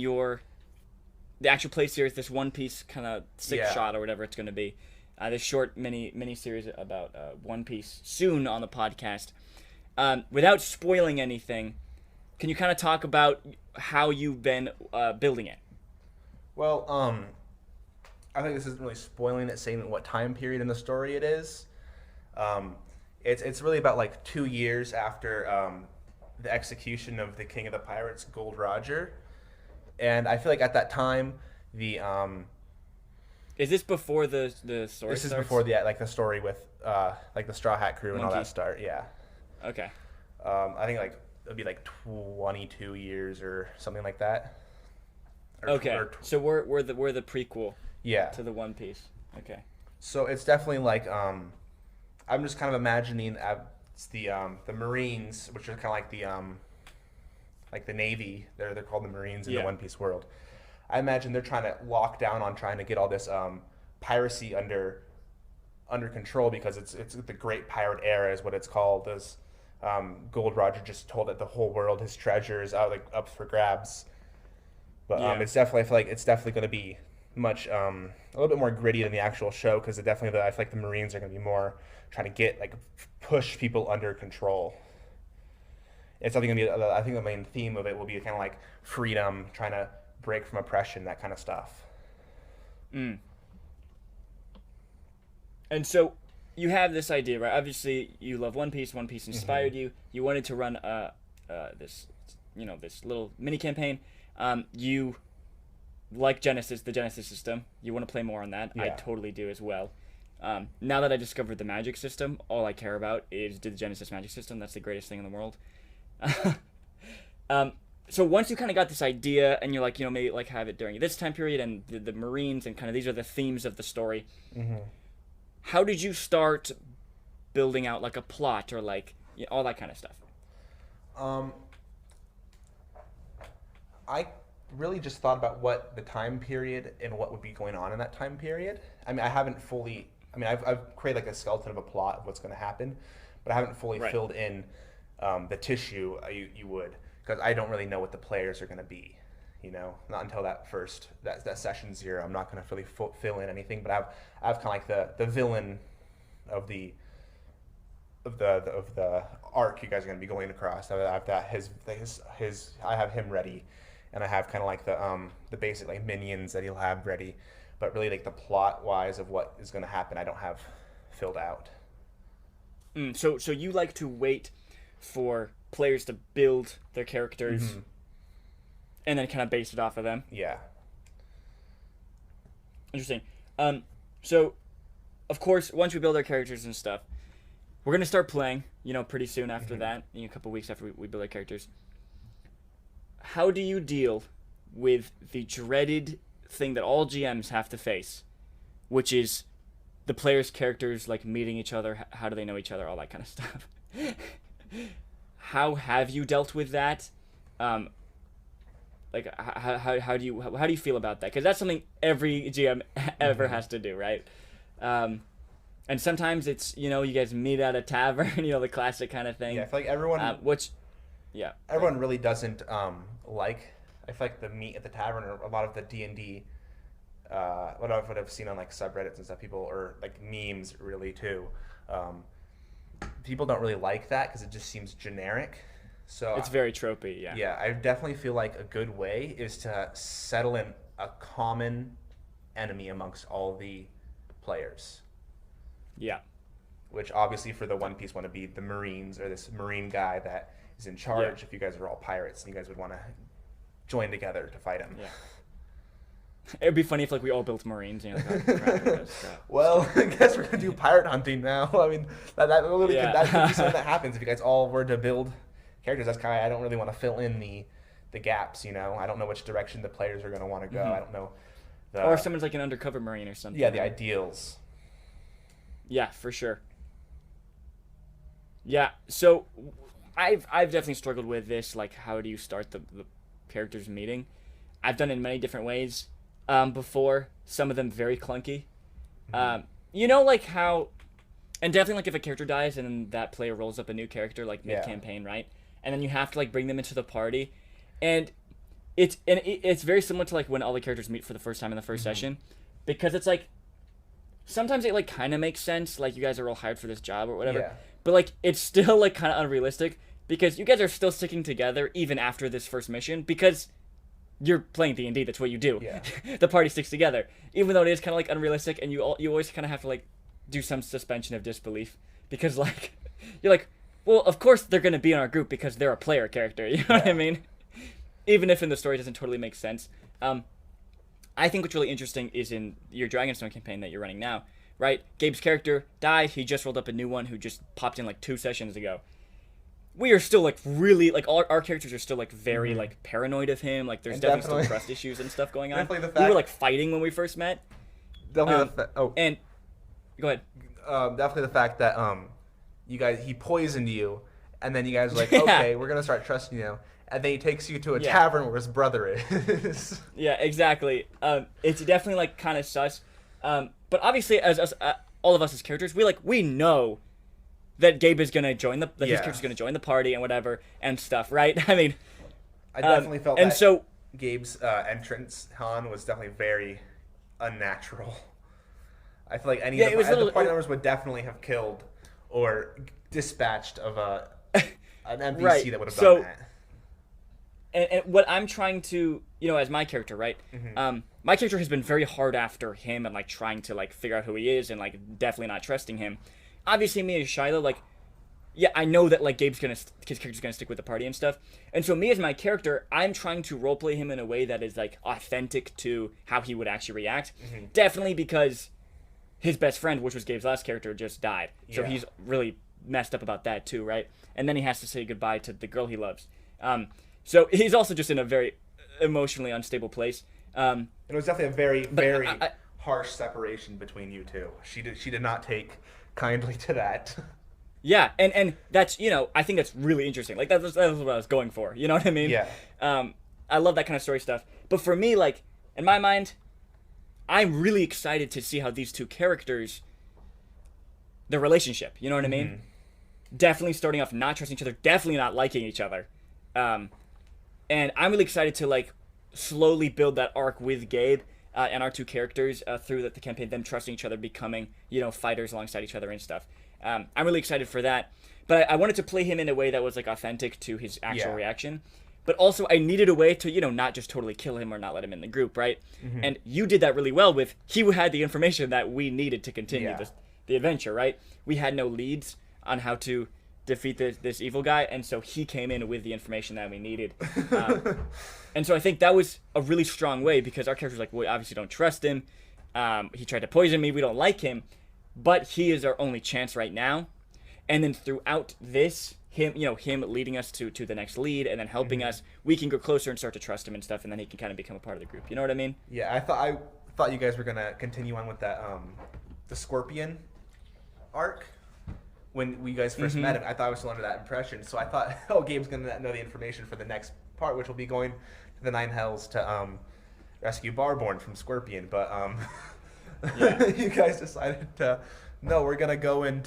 the actual play series, this One Piece kind of shot or whatever it's going to be, this short mini series about One Piece soon on the podcast. Without spoiling anything, can you kind of talk about how you've been building it? Well, I think this isn't really spoiling it, saying what time period in the story it is. It's really about like 2 years after the execution of the King of the Pirates, Gold Roger, and I feel like at that time the is this before the story? This is before the story with like the Straw Hat Crew and all that start. Yeah. Okay. I think like it'll be like 22 years or something like that. Okay. So we're the prequel. Yeah. To the One Piece. Okay. So it's definitely like I'm just kind of imagining it's the Marines, which are kind of like the Navy. They're called the Marines in the One Piece world. I imagine they're trying to lock down on trying to get all this piracy under control, because it's the Great Pirate Era is what it's called. As Gold Roger just told that the whole world, his treasure is up for grabs. But it's definitely, I feel like it's definitely going to be much a little bit more gritty than the actual show, because I feel like the Marines are going to be more trying to push people under control. It's something going to be, I think the main theme of it will be kind of like freedom, trying to break from oppression, that kind of stuff. And so you have this idea, right? Obviously you love One Piece. One Piece inspired mm-hmm. you. You wanted to run this little mini campaign. You like Genesis, the Genesis system. You want to play more on that. Yeah. I totally do as well. Now that I discovered the magic system, all I care about is the Genesis magic system. That's the greatest thing in the world. So once you kind of got this idea and you're like, you know, maybe like have it during this time period and the Marines and kind of these are the themes of the story. Mm-hmm. How did you start building out like a plot or like all that kind of stuff? I really just thought about what the time period and what would be going on in that time period. I mean, I've created like a skeleton of a plot of what's going to happen, but I haven't fully filled in the tissue you would, because I don't really know what the players are going to be, you know, not until that session 0. I'm not going to really fill in anything, but I have kind of like the villain of the arc you guys are going to be going across. I have that I have him ready. And I have kind of like the basic like minions that he'll have ready, but really like the plot wise of what is going to happen, I don't have filled out. So you like to wait for players to build their characters, mm-hmm. and then kind of base it off of them. Yeah. Interesting. So, of course, once we build our characters and stuff, we're gonna start playing. You know, pretty soon after mm-hmm. that, a couple weeks after we build our characters. How do you deal with the dreaded thing that all GMs have to face, which is the players' characters like meeting each other? How do they know each other? All that kind of stuff. How have you dealt with that? Like how do you feel about that? Because that's something every GM ever has to do, right? And sometimes it's, you know, you guys meet at a tavern, you know, the classic kind of thing. Yeah, I feel like everyone. Yeah. Everyone really doesn't I feel like the meet at the tavern, or a lot of the D&D, what I've seen on like subreddits and stuff, people, or like memes really too, people don't really like that because it just seems generic. So It's very tropey, yeah. yeah, I definitely feel like a good way is to settle in a common enemy amongst all the players. Yeah. Which obviously for the One Piece want to be the Marines or this Marine guy that is in charge. Yeah. If you guys are all pirates, and you guys would want to join together to fight him. Yeah. It'd be funny if like we all built Marines. You know, like, well, I guess we're gonna do pirate hunting now. I mean, that literally that could be something that happens if you guys all were to build characters. That's kind of I don't really want to fill in the gaps. You know, I don't know which direction the players are gonna want to go. I don't know. Or if someone's like an undercover Marine or something. Yeah, the ideals. Yeah, for sure. Yeah, so I've definitely struggled with this. Like, how do you start the characters meeting? I've done it in many different ways before. Some of them very clunky. You know, like how, and definitely like if a character dies and then that player rolls up a new character like mid campaign, right? And then you have to like bring them into the party, and it's very similar to like when all the characters meet for the first time in the first session, because it's like sometimes it like kind of makes sense, like you guys are all hired for this job or whatever. Yeah. But, like, it's still, like, kind of unrealistic because you guys are still sticking together even after this first mission because you're playing D&D. That's what you do. Yeah. The party sticks together. Even though it is kind of, like, unrealistic and you always kind of have to, like, do some suspension of disbelief because, like, you're like, well, of course they're going to be in our group because they're a player character. You know what I mean? Even if in the story it doesn't totally make sense. I think what's really interesting is in your Dragonstone campaign that you're running now, right? Gabe's character died. He just rolled up a new one who just popped in like 2 sessions ago. We are still like really like our characters are still like very like paranoid of him. Like there's definitely still trust issues and stuff going on. Definitely the fact we were like fighting when we first met. Definitely and go ahead. Definitely the fact that he poisoned you, and then you guys are like, okay, we're gonna start trusting you, and then he takes you to a tavern where his brother is. Yeah, exactly. It's definitely like kind of sus. But obviously, as all of us as characters, we know that Gabe is gonna join his character's gonna join the party and whatever and stuff, right? I mean, I definitely felt and that so Gabe's entrance, Han, was definitely very unnatural. I feel like any of the party members would definitely have killed or dispatched of an NPC that would have done that. And what I'm trying to, as my character, right? My character has been very hard after him and, like, trying to, like, figure out who he is and, like, definitely not trusting him. Obviously, me as Shiloh, like, yeah, I know that, like, his character's gonna stick with the party and stuff. And so me as my character, I'm trying to roleplay him in a way that is, like, authentic to how he would actually react. Definitely because his best friend, which was Gabe's last character, just died. So he's really messed up about that, too, right? And then he has to say goodbye to the girl he loves. So he's also just in a very emotionally unstable place. It was definitely a very, very harsh separation between you two. She did not take kindly to that. Yeah, and that's, I think that's really interesting. Like, that's what I was going for. You know what I mean? Yeah. I love that kind of story stuff. But for me, like, in my mind, I'm really excited to see how these two characters, their relationship, you know what I mean? Definitely starting off not trusting each other, definitely not liking each other. And I'm really excited to, like, slowly build that arc with Gabe and our two characters through the campaign, them trusting each other, becoming, fighters alongside each other and stuff. I'm really excited for that. But I wanted to play him in a way that was, like, authentic to his actual reaction. But also, I needed a way to, not just totally kill him or not let him in the group, right? And you did that really well with, he had the information that we needed to continue the adventure, right? We had no leads on how to defeat this evil guy, and so he came in with the information that we needed. And so I think that was a really strong way, because our character's like, we obviously don't trust him. He tried to poison me. We don't like him. But he is our only chance right now. And then throughout this, him leading us to the next lead and then helping us, we can go closer and start to trust him and stuff, and then he can kind of become a part of the group. You know what I mean? Yeah, I thought you guys were gonna continue on with that the Scorpion arc. When we guys first met him, I thought I was still under that impression. So I thought, Gabe's gonna know the information for the next part, which will be going to the Nine Hells to rescue Barborn from Scorpion. But you guys decided to, no, we're gonna go in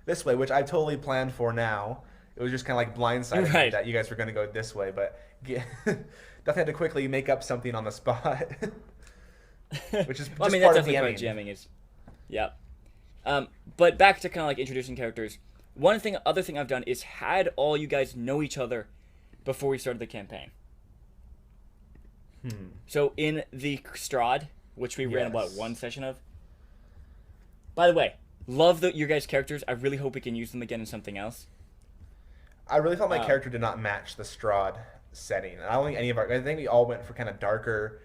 this way, which I totally planned for now. It was just kind of like blindsided me that you guys were gonna go this way, but definitely had to quickly make up something on the spot, which is just well, I mean, part that's of the definitely part of GMing is. Yeah. But back to kind of like introducing characters. Other thing I've done is had all you guys know each other before we started the campaign. So in the Strahd, which we ran about one session of. By the way, love your guys' characters. I really hope we can use them again in something else. I really thought my character did not match the Strahd setting. I don't think any of I think we all went for kind of darker,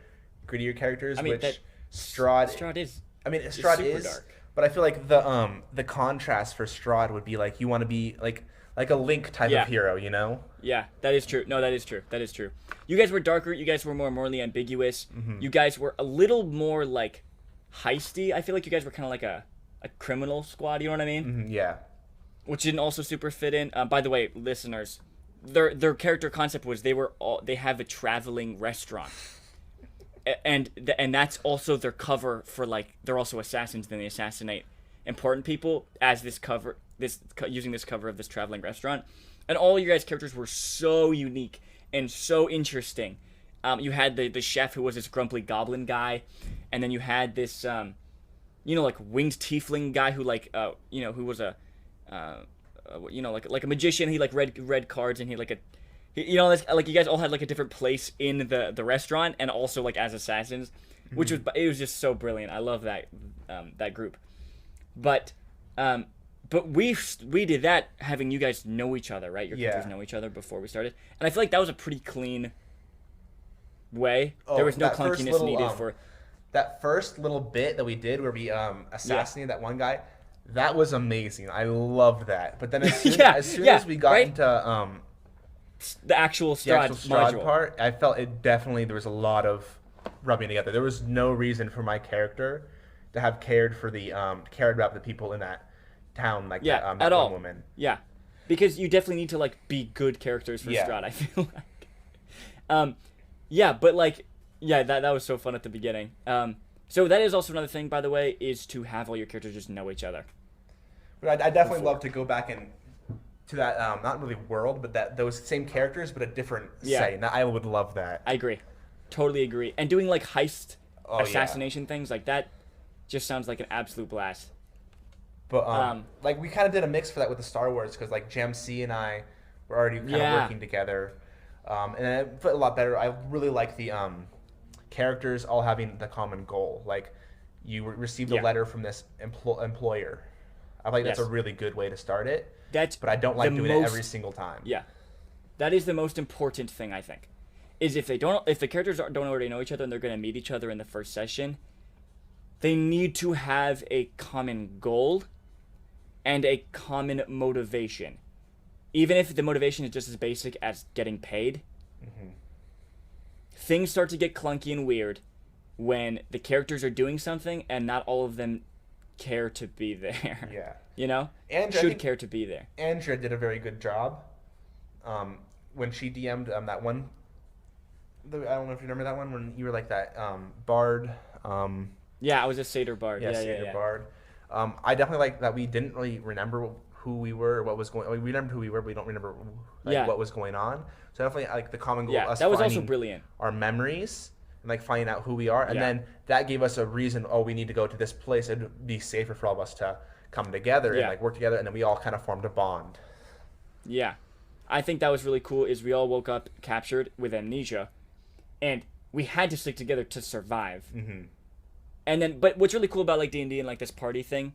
grittier characters. I mean, which Strahd is. I mean, Strahd is dark. But I feel like the contrast for Strahd would be like you want to be like a Link type of hero, you know? Yeah, that is true. No, that is true. That is true. You guys were darker. You guys were more morally ambiguous. Mm-hmm. You guys were a little more like heisty. I feel like you guys were kind of like a criminal squad. You know what I mean? Mm-hmm, yeah. Which didn't also super fit in. By the way, listeners, their character concept was they have a traveling restaurant. And that's also their cover for, like, they're also assassins, then they assassinate important people as using this cover of this traveling restaurant. And all your guys' characters were so unique and so interesting. You had the chef who was this grumpy goblin guy, and then you had this like winged tiefling guy who who was a like a magician. He like read cards, and he like like you guys all had like a different place in the restaurant, and also like as assassins, which was just so brilliant. I love that group. But we did that having you guys know each other, right? Your characters know each other before we started, and I feel like that was a pretty clean way. There was no clunkiness needed for that first little bit that we did where we assassinated that one guy. That was amazing. I loved that. But then as soon as we got into the actual Strahd part, I felt there was a lot of rubbing together. There was no reason for my character to have cared about the people in that town that at all. Woman. Yeah, because you definitely need to like be good characters for Strahd. I feel like. That was so fun at the beginning. So that is also another thing, by the way, is to have all your characters just know each other. But I definitely love to go back and to that not really world, but those same characters, but a different setting. I would love that. I agree, totally agree. And doing like heist assassination things like that just sounds like an absolute blast. But like we kind of did a mix for that with the Star Wars, because like JMC and I were already kind of working together, and it felt a lot better. I really like the characters all having the common goal. Like you received a letter from this employer. I think that's a really good way to start it. But I don't like doing it every single time. Yeah, that is the most important thing, I think. Is if the characters don't already know each other and they're going to meet each other in the first session, they need to have a common goal and a common motivation. Even if the motivation is just as basic as getting paid, things start to get clunky and weird when the characters are doing something and not all of them care to be there. Yeah. You know? Should care to be there. Andrea did a very good job when she DM'd that one. I don't know if you remember that one when you were like that bard. Yeah, I was a satyr bard. Satyr bard. I definitely like that we didn't really remember who we were or what was going on. We remembered who we were, but we don't remember what was going on. So definitely like the common goal. That was also brilliant. Our memories and like finding out who we are, and then that gave us a reason. Oh, we need to go to this place. It'd be safer for all of us to come together and like work together, and then we all kind of formed a bond. Yeah, I think that was really cool. Is we all woke up captured with amnesia, and we had to stick together to survive. And then, but what's really cool about like D&D and like this party thing,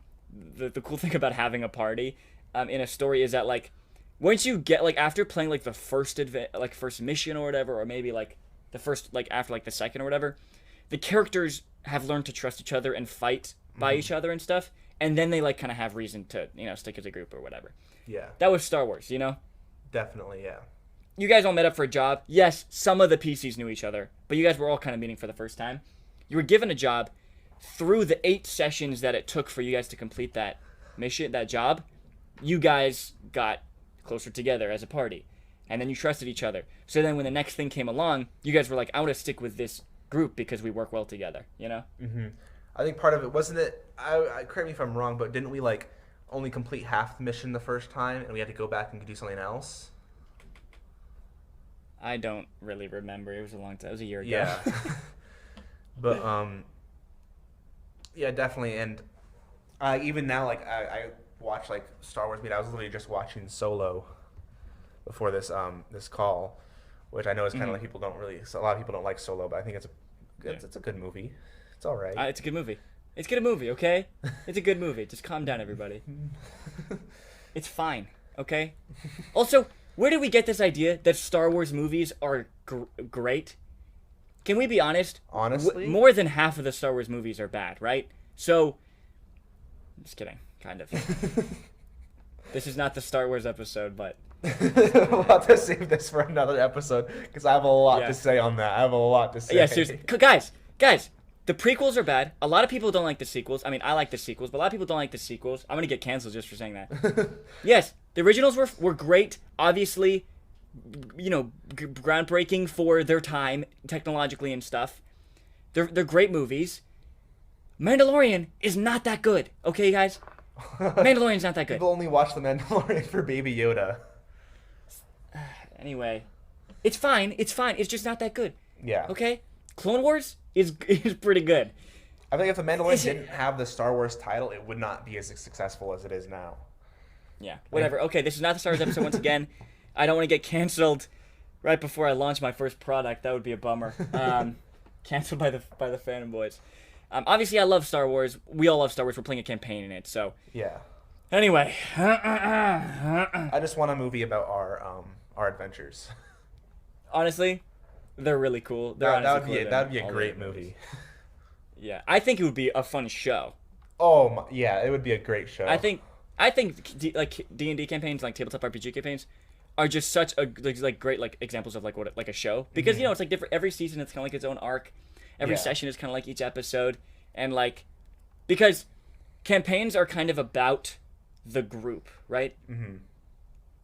the cool thing about having a party in a story is that like once you get like after playing like the first first mission or whatever, or maybe like the first like after like the second or whatever, the characters have learned to trust each other and fight by each other and stuff, and then they like kind of have reason to stick as a group or whatever. Yeah, that was Star Wars, Definitely, yeah. You guys all met up for a job. Yes, some of the PCs knew each other, but you guys were all kind of meeting for the first time. You were given a job. Through the 8 sessions that it took for you guys to complete that mission, that job, you guys got closer together as a party. And then you trusted each other. So then when the next thing came along, you guys were like, I want to stick with this group because we work well together, I think part of it, wasn't it, correct me if I'm wrong, but didn't we like only complete half the mission the first time and we had to go back and do something else? I don't really remember. It was a long time. It was a year ago. Yeah. But, yeah, definitely. And even now, like, I watch like Star Wars media. I was literally just watching Solo before this call, which I know is kind of like people don't really. So a lot of people don't like Solo, but I think it's a good movie. It's all right. It's a good movie. It's a good movie, okay? It's a good movie. Just calm down, everybody. It's fine, okay? Also, where did we get this idea that Star Wars movies are great? Can we be honest? Honestly? More than half of the Star Wars movies are bad, right? So, just kidding, kind of. This is not the Star Wars episode, but... We'll have to save this for another episode, because I have a lot to say on that. I have a lot to say. Yeah, seriously. Guys, the prequels are bad. A lot of people don't like the sequels. I mean, I like the sequels, but a lot of people don't like the sequels. I'm going to get canceled just for saying that. Yes, the originals were great. Obviously, groundbreaking for their time, technologically and stuff. They're great movies. Mandalorian is not that good. Okay, guys? Mandalorian's not that good. People only watch The Mandalorian for Baby Yoda. Anyway, it's fine. It's just not that good. Yeah. Okay? Clone Wars is pretty good. I think if The Mandalorian didn't have the Star Wars title, it would not be as successful as it is now. Yeah, whatever. Okay, this is not the Star Wars episode once again. I don't want to get canceled right before I launch my first product. That would be a bummer. Canceled by the fanboys. Obviously, I love Star Wars. We all love Star Wars. We're playing a campaign in it, so... Yeah. Anyway. I just want a movie about our adventures. Honestly, they're really cool. That would be a great movie. Yeah, I think it would be a fun show. Oh, yeah, it would be a great show. I think like D&D campaigns, like tabletop RPG campaigns, are just such a great examples of what a show, because it's like different every season. It's kind of like its own arc. Every session is kind of like each episode, and because campaigns are kind of about the group, right? Mm-hmm.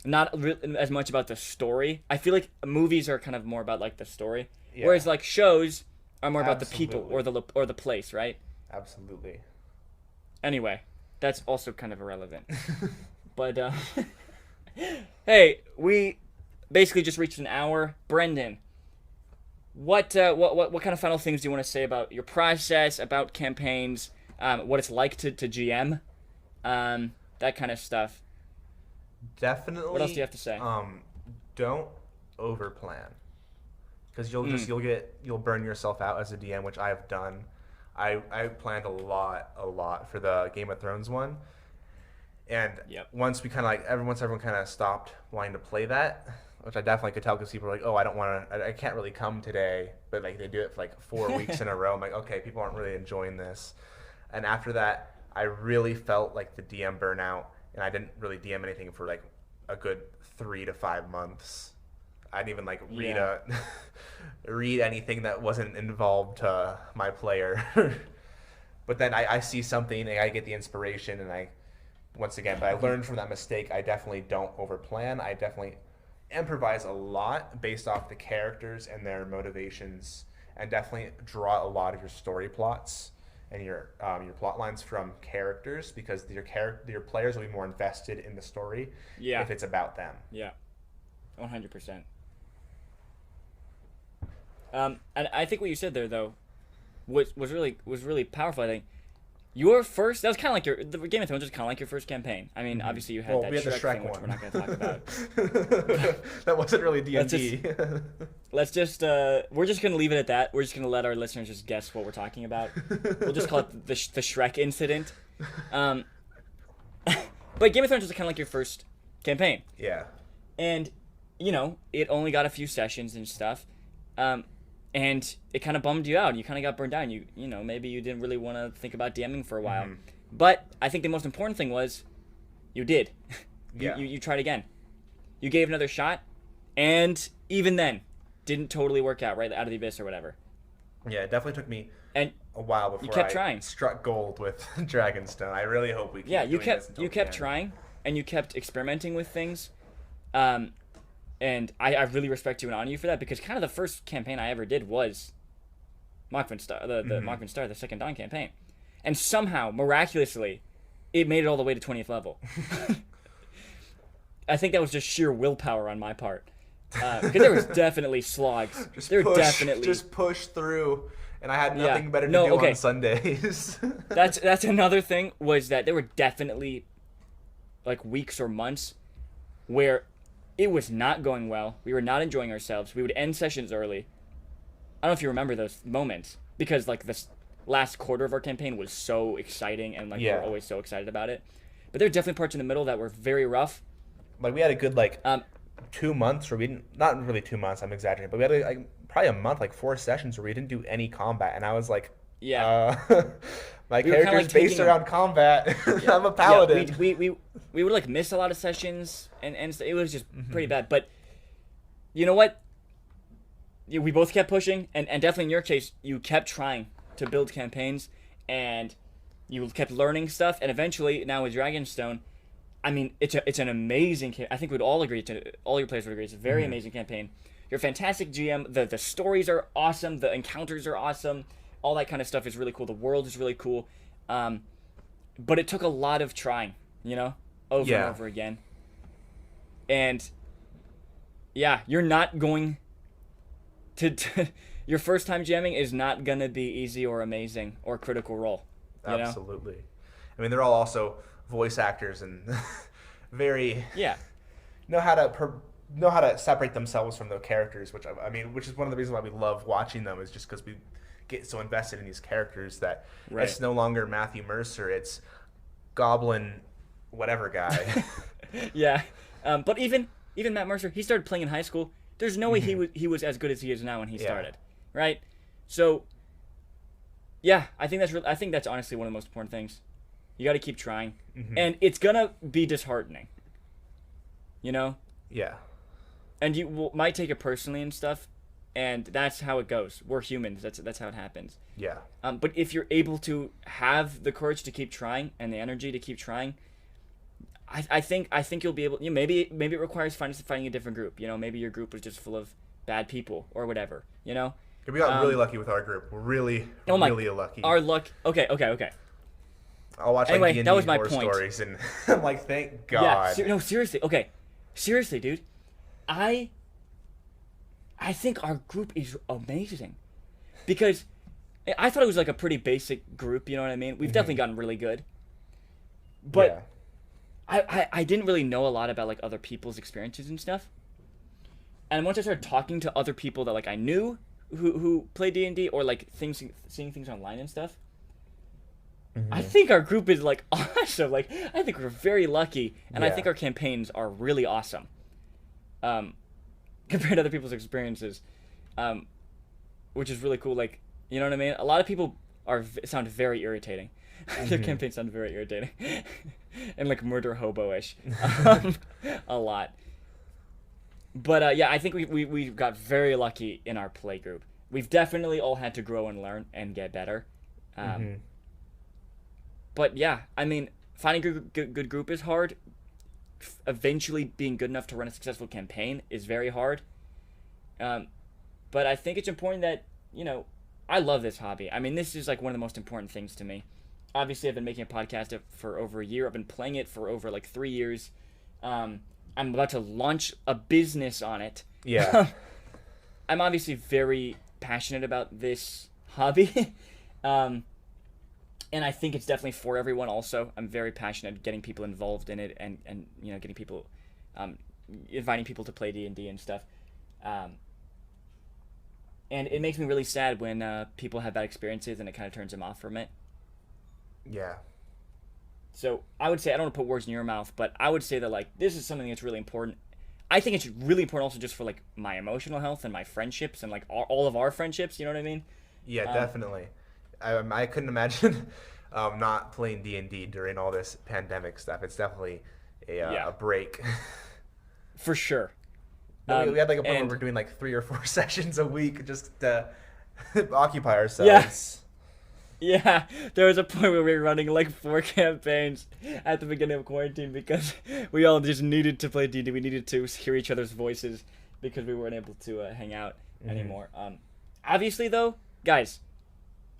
Not as much about the story. I feel like movies are kind of more about the story, whereas shows are more about the people or the place, right? Absolutely. Anyway, that's also kind of irrelevant. But hey, we basically just reached an hour. Brendan, what kind of final things do you want to say about your process, about campaigns, what it's like to GM, that kind of stuff? Definitely. What else do you have to say? Don't overplan, because you'll burn yourself out as a DM, which I have done. I planned a lot for the Game of Thrones one, and once everyone kind of stopped wanting to play that, which I definitely could tell, because people were like, oh, I can't really come today, but they do it for 4 weeks in a row. I'm like, okay, people aren't really enjoying this. And after that, I really felt the DM burnout, and I didn't really DM anything for a good 3 to 5 months. I didn't even read anything that wasn't involved to my player. But then I see something and I get the inspiration, and but I learned from that mistake. I definitely don't overplan. I definitely improvise a lot based off the characters and their motivations, and definitely draw a lot of your story plots and your plot lines from characters, because your players will be more invested in the story if it's about them. Yeah, 100%. And I think what you said there, though, was really powerful. I think that was kind of the Game of Thrones was kind of like your first campaign. I mean, obviously you had we had the Shrek thing, one, which we're not going to talk about. That wasn't really D&D. Let's just we're just going to leave it at that. We're just going to let our listeners just guess what we're talking about. We'll just call it the Shrek incident. But Game of Thrones was kind of like your first campaign. Yeah. And it only got a few sessions and stuff. And it kind of bummed you out. You kind of got burned out. You maybe you didn't really want to think about DMing for a while. Mm-hmm. But I think the most important thing was you did. You tried again. You gave another shot, and even then, didn't totally work out right out of the abyss or whatever. Yeah, it definitely took me a while before you kept trying. Struck gold with Dragonstone. I really hope we keep doing this until you kept trying, and you kept experimenting with things. And I really respect you and honor you for that, because kind of the first campaign I ever did was Markvin Star, the Markvin Star, the Second Dawn campaign. And somehow, miraculously, it made it all the way to 20th level. I think that was just sheer willpower on my part. Because there was definitely slogs. Just push through, and I had nothing better to do on Sundays. That's another thing, was that there were definitely like weeks or months where it was not going well. We were not enjoying ourselves. We would end sessions early. I don't know if you remember those moments, because like this last quarter of our campaign was so exciting, and like we were always so excited about it. But there were definitely parts in the middle that were very rough. Like we had a good 2 months where we didn't, not really 2 months, I'm exaggerating, but we had probably a month, like 4 sessions where we didn't do any combat, and I was like, my character's based around combat. I'm a paladin. Yeah, we would like miss a lot of sessions, and it was just pretty bad. But you know what? We both kept pushing, and definitely in your case, you kept trying to build campaigns, and you kept learning stuff, and eventually, now with Dragonstone, I mean, it's an amazing campaign. I think we'd all agree, all your players would agree, it's a very amazing campaign. You're a fantastic GM. The stories are awesome. The encounters are awesome. All that kind of stuff is really cool. The world is really cool. But it took a lot of trying, over and over again. And yeah, you're not going to your first time jamming is not going to be easy or amazing or Critical Role. Absolutely. I mean, they're all also voice actors and very know how to separate themselves from the characters, which is one of the reasons why we love watching them, is just because we get so invested in these characters that it's no longer Matthew Mercer, it's Goblin whatever guy. But even Matt Mercer, he started playing in high school. There's no way he was as good as he is now when he started, right? So yeah, I think that's honestly one of the most important things. You got to keep trying, and it's gonna be disheartening, Yeah. And you might take it personally and stuff, and that's how it goes. We're humans. That's how it happens. Yeah. But if you're able to have the courage to keep trying and the energy to keep trying, I think you'll be able. Maybe it requires finding a different group. Maybe your group was just full of bad people or whatever. We got really lucky with our group. We're really lucky. Our luck. Okay. I'll watch anyway, D&D that was my horror point. Stories, and I'm like, thank God. Yeah. No, seriously. Okay. Seriously, dude. I think our group is amazing, because I thought it was like a pretty basic group. You know what I mean? We've definitely gotten really good, but I didn't really know a lot about like other people's experiences and stuff. And once I started talking to other people that like I knew who play D&D, or like seeing things online and stuff, I think our group is like awesome. Like, I think we're very lucky, and I think our campaigns are really awesome. Compared to other people's experiences, which is really cool. Like, you know what I mean? A lot of people sound very irritating. Their campaigns sound very irritating and like murder hobo-ish, a lot. But I think we got very lucky in our play group. We've definitely all had to grow and learn and get better. But yeah, I mean, finding a good group is hard. Eventually being good enough to run a successful campaign is very hard. But I think it's important that, I love this hobby. I mean, this is like one of the most important things to me. Obviously, I've been making a podcast for over a year. I've been playing it for over like 3 years. I'm about to launch a business on it. Yeah. I'm obviously very passionate about this hobby. And I think it's definitely for everyone also. I'm very passionate getting people involved in it, and getting people, inviting people to play D&D and stuff. And it makes me really sad when people have bad experiences and it kind of turns them off from it. Yeah. So I would say, I don't want to put words in your mouth, but I would say that like this is something that's really important. I think it's really important also just for like my emotional health and my friendships and like all of our friendships. You know what I mean? Yeah, definitely. I couldn't imagine not playing D&D during all this pandemic stuff. It's definitely a break. For sure. We had like a point where we're doing like 3 or 4 sessions a week just to occupy ourselves. Yeah, there was a point where we were running like 4 campaigns at the beginning of quarantine because we all just needed to play D&D. We needed to hear each other's voices because we weren't able to hang out anymore. Obviously, though, guys,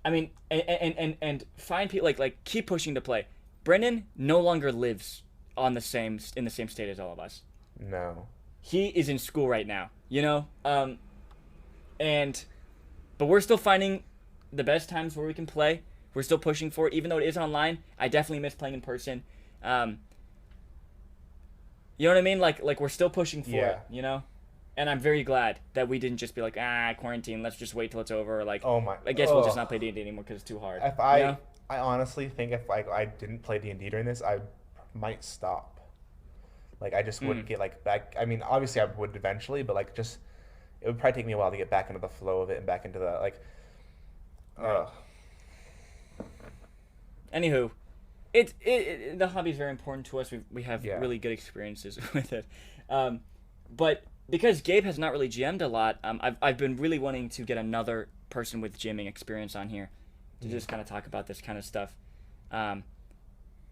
I mean, and find people like keep pushing to play. Brendan no longer lives in the same state as all of us. No. He is in school right now, but we're still finding the best times where we can play. We're still pushing for it, even though it is online. I definitely miss playing in person. You know what I mean? Like we're still pushing for Yeah. it, you know? And I'm very glad that we didn't just be like, quarantine, let's just wait till it's over. Or like, Oh my. I guess we'll just not play D&D anymore because it's too hard. If you know? I honestly think if like I didn't play D&D during this, I might stop. Like I just wouldn't get like back. I mean, obviously I would eventually, but like just it would probably take me a while to get back into the flow of it and back into the like. Anywho, the hobby is very important to us. We have really good experiences with it. But because Gabe has not really GM'd a lot, I've been really wanting to get another person with GMing experience on here to just kind of talk about this kind of stuff.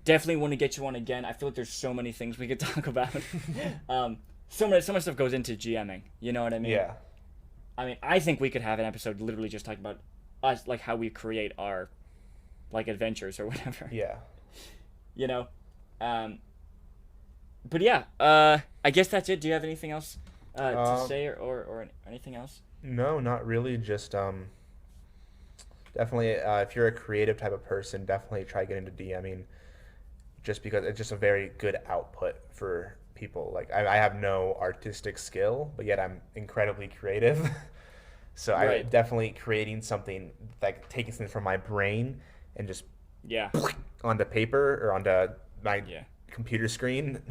Definitely want to get you on again. I feel like there's so many things we could talk about. So much stuff goes into GMing. You know what I mean? Yeah. I mean, I think we could have an episode literally just talking about us, like how we create our like adventures or whatever. Yeah. You know? But yeah, I guess that's it. Do you have anything else to say or anything else? No, not really. Just definitely if you're a creative type of person, definitely try getting into DMing. Just because it's just a very good output for people. Like I have no artistic skill, but yet I'm incredibly creative. So I definitely creating something, like taking something from my brain and just onto paper or onto my computer screen.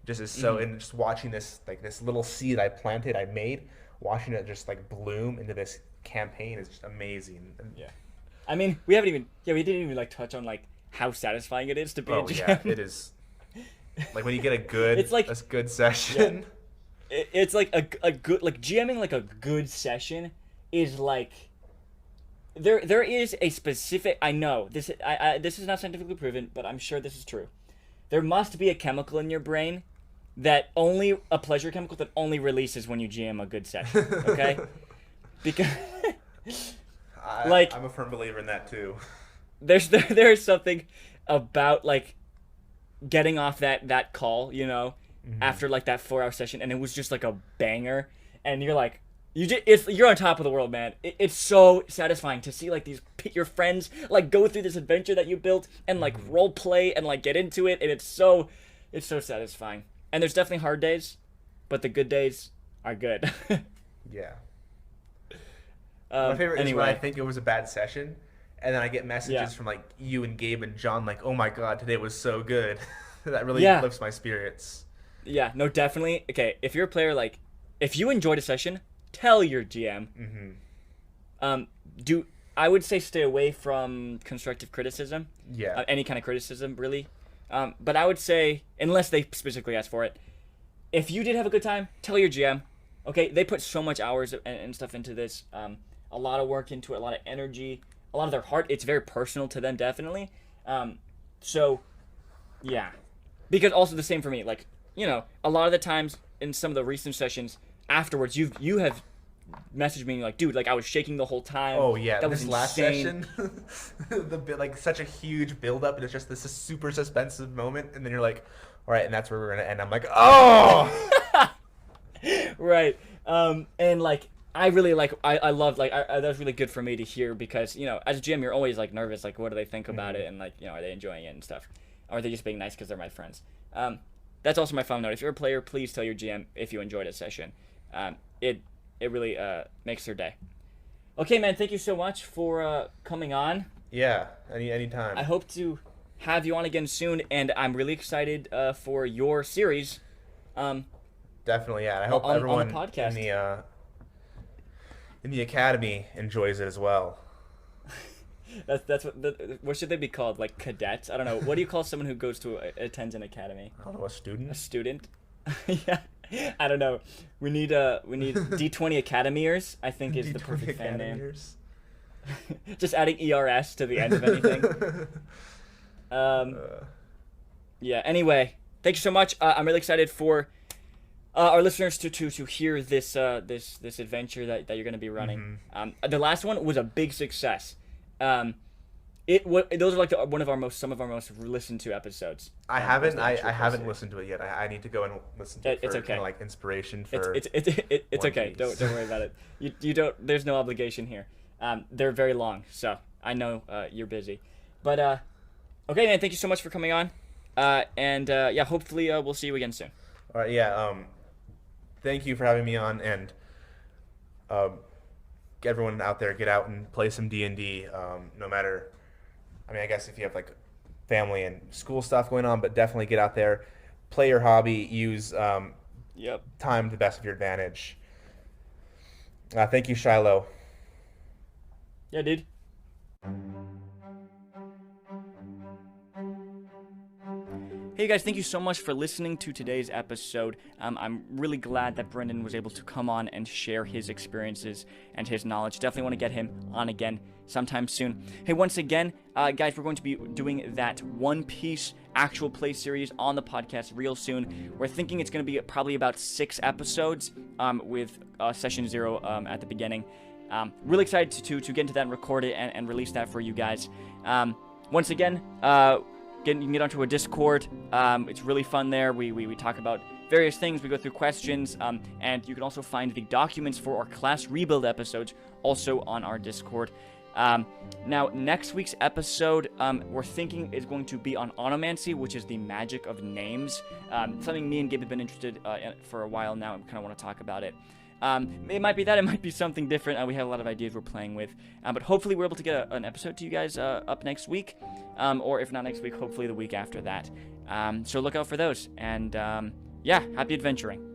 Just is so, and just watching this, like this little seed I planted, I made, watching it just like bloom into this campaign is just amazing. Yeah. I mean, we didn't even like touch on like how satisfying it is to be a GM. Yeah, it is. Like when you get a good session. Yeah. It's like a good, like GMing like a good session is like, there is a specific, I know, this is not scientifically proven, but I'm sure this is true. There must be a chemical in your brain that only, a pleasure chemical that only releases when you GM a good session, okay? Because, I'm a firm believer in that too. There's something about like getting off that call, you know, after like that 4-hour session, and it was just like a banger, and you're like, you're on top of the world, man. It's so satisfying to see like your friends like go through this adventure that you built and like role play and like get into it, and it's so satisfying. And there's definitely hard days, but the good days are good. Yeah. My favorite is when I think it was a bad session, and then I get messages from like you and Gabe and John like, "Oh my God, today was so good." That really lifts my spirits. Yeah, no, definitely. Okay, if you're a player, like, if you enjoyed a session, tell your GM. I would say stay away from constructive criticism. Yeah. Any kind of criticism, really. But I would say, unless they specifically ask for it, if you did have a good time, tell your GM. Okay, they put so much hours and stuff into this. A lot of work into it, a lot of energy, a lot of their heart. It's very personal to them, definitely. So, yeah. Because also the same for me. Like, you know, a lot of the times in some of the recent sessions afterwards, you have messaged me like, dude, like I was shaking the whole time. Oh yeah, that this was last insane. session, like such a huge build up, and it's just this super suspensive moment, and then you're like, all right, and that's where we're gonna end. I'm like, oh, right. And like I really like I loved like that was really good for me to hear, because you know as a GM you're always like nervous, like what do they think about it, and like you know are they enjoying it and stuff, or are they just being nice because they're my friends. That's also my final note. If you're a player, please tell your GM if you enjoyed a session. It really makes their day. Okay, man, thank you so much for coming on. Yeah, anytime. I hope to have you on again soon, and I'm really excited for your series. Definitely, yeah. And I hope everyone on the podcast. In the academy enjoys it as well. That's what should they be called? Like cadets? I don't know. What do you call someone who goes to attends an academy? I don't know, a student. A student? Yeah. I don't know. We need D20 Academyers, I think is the perfect fan name. Just adding ERS to the end of anything. Yeah. Anyway, thank you so much. I'm really excited for our listeners to hear this adventure that you're going to be running. The last one was a big success. Those are like some of our most listened to episodes. I haven't listened to it yet. I need to go and listen to it for it's okay. kind of like inspiration for. It's okay. Don't worry about it. You don't. There's no obligation here. They're very long, so I know you're busy. But okay, man. Thank you so much for coming on. And hopefully we'll see you again soon. All right, yeah. Thank you for having me on, and everyone out there, get out and play some D&D. No matter, I mean, I guess if you have like family and school stuff going on, but definitely get out there, play your hobby, use time to the best of your advantage. Thank you, Shiloh. Yeah, dude. Hey guys, thank you so much for listening to today's episode. I'm really glad that Brendan was able to come on and share his experiences and his knowledge. Definitely want to get him on again sometime soon. Hey, once again, guys, we're going to be doing that One Piece actual play series on the podcast real soon. We're thinking it's going to be probably about 6 episodes with session 0 at the beginning. Really excited to get into that and record it and release that for you guys. Once again, you can get onto a Discord. It's really fun there. We talk about various things. We go through questions, and you can also find the documents for our class rebuild episodes also on our Discord. Now, next week's episode, we're thinking is going to be on onomancy, which is the magic of names. Something me and Gabe have been interested in for a while now, and kind of want to talk about it. It might be that, it might be something different. We have a lot of ideas we're playing with, but hopefully we're able to get an episode to you guys up next week, or if not next week, hopefully the week after that. So look out for those, and yeah, happy adventuring.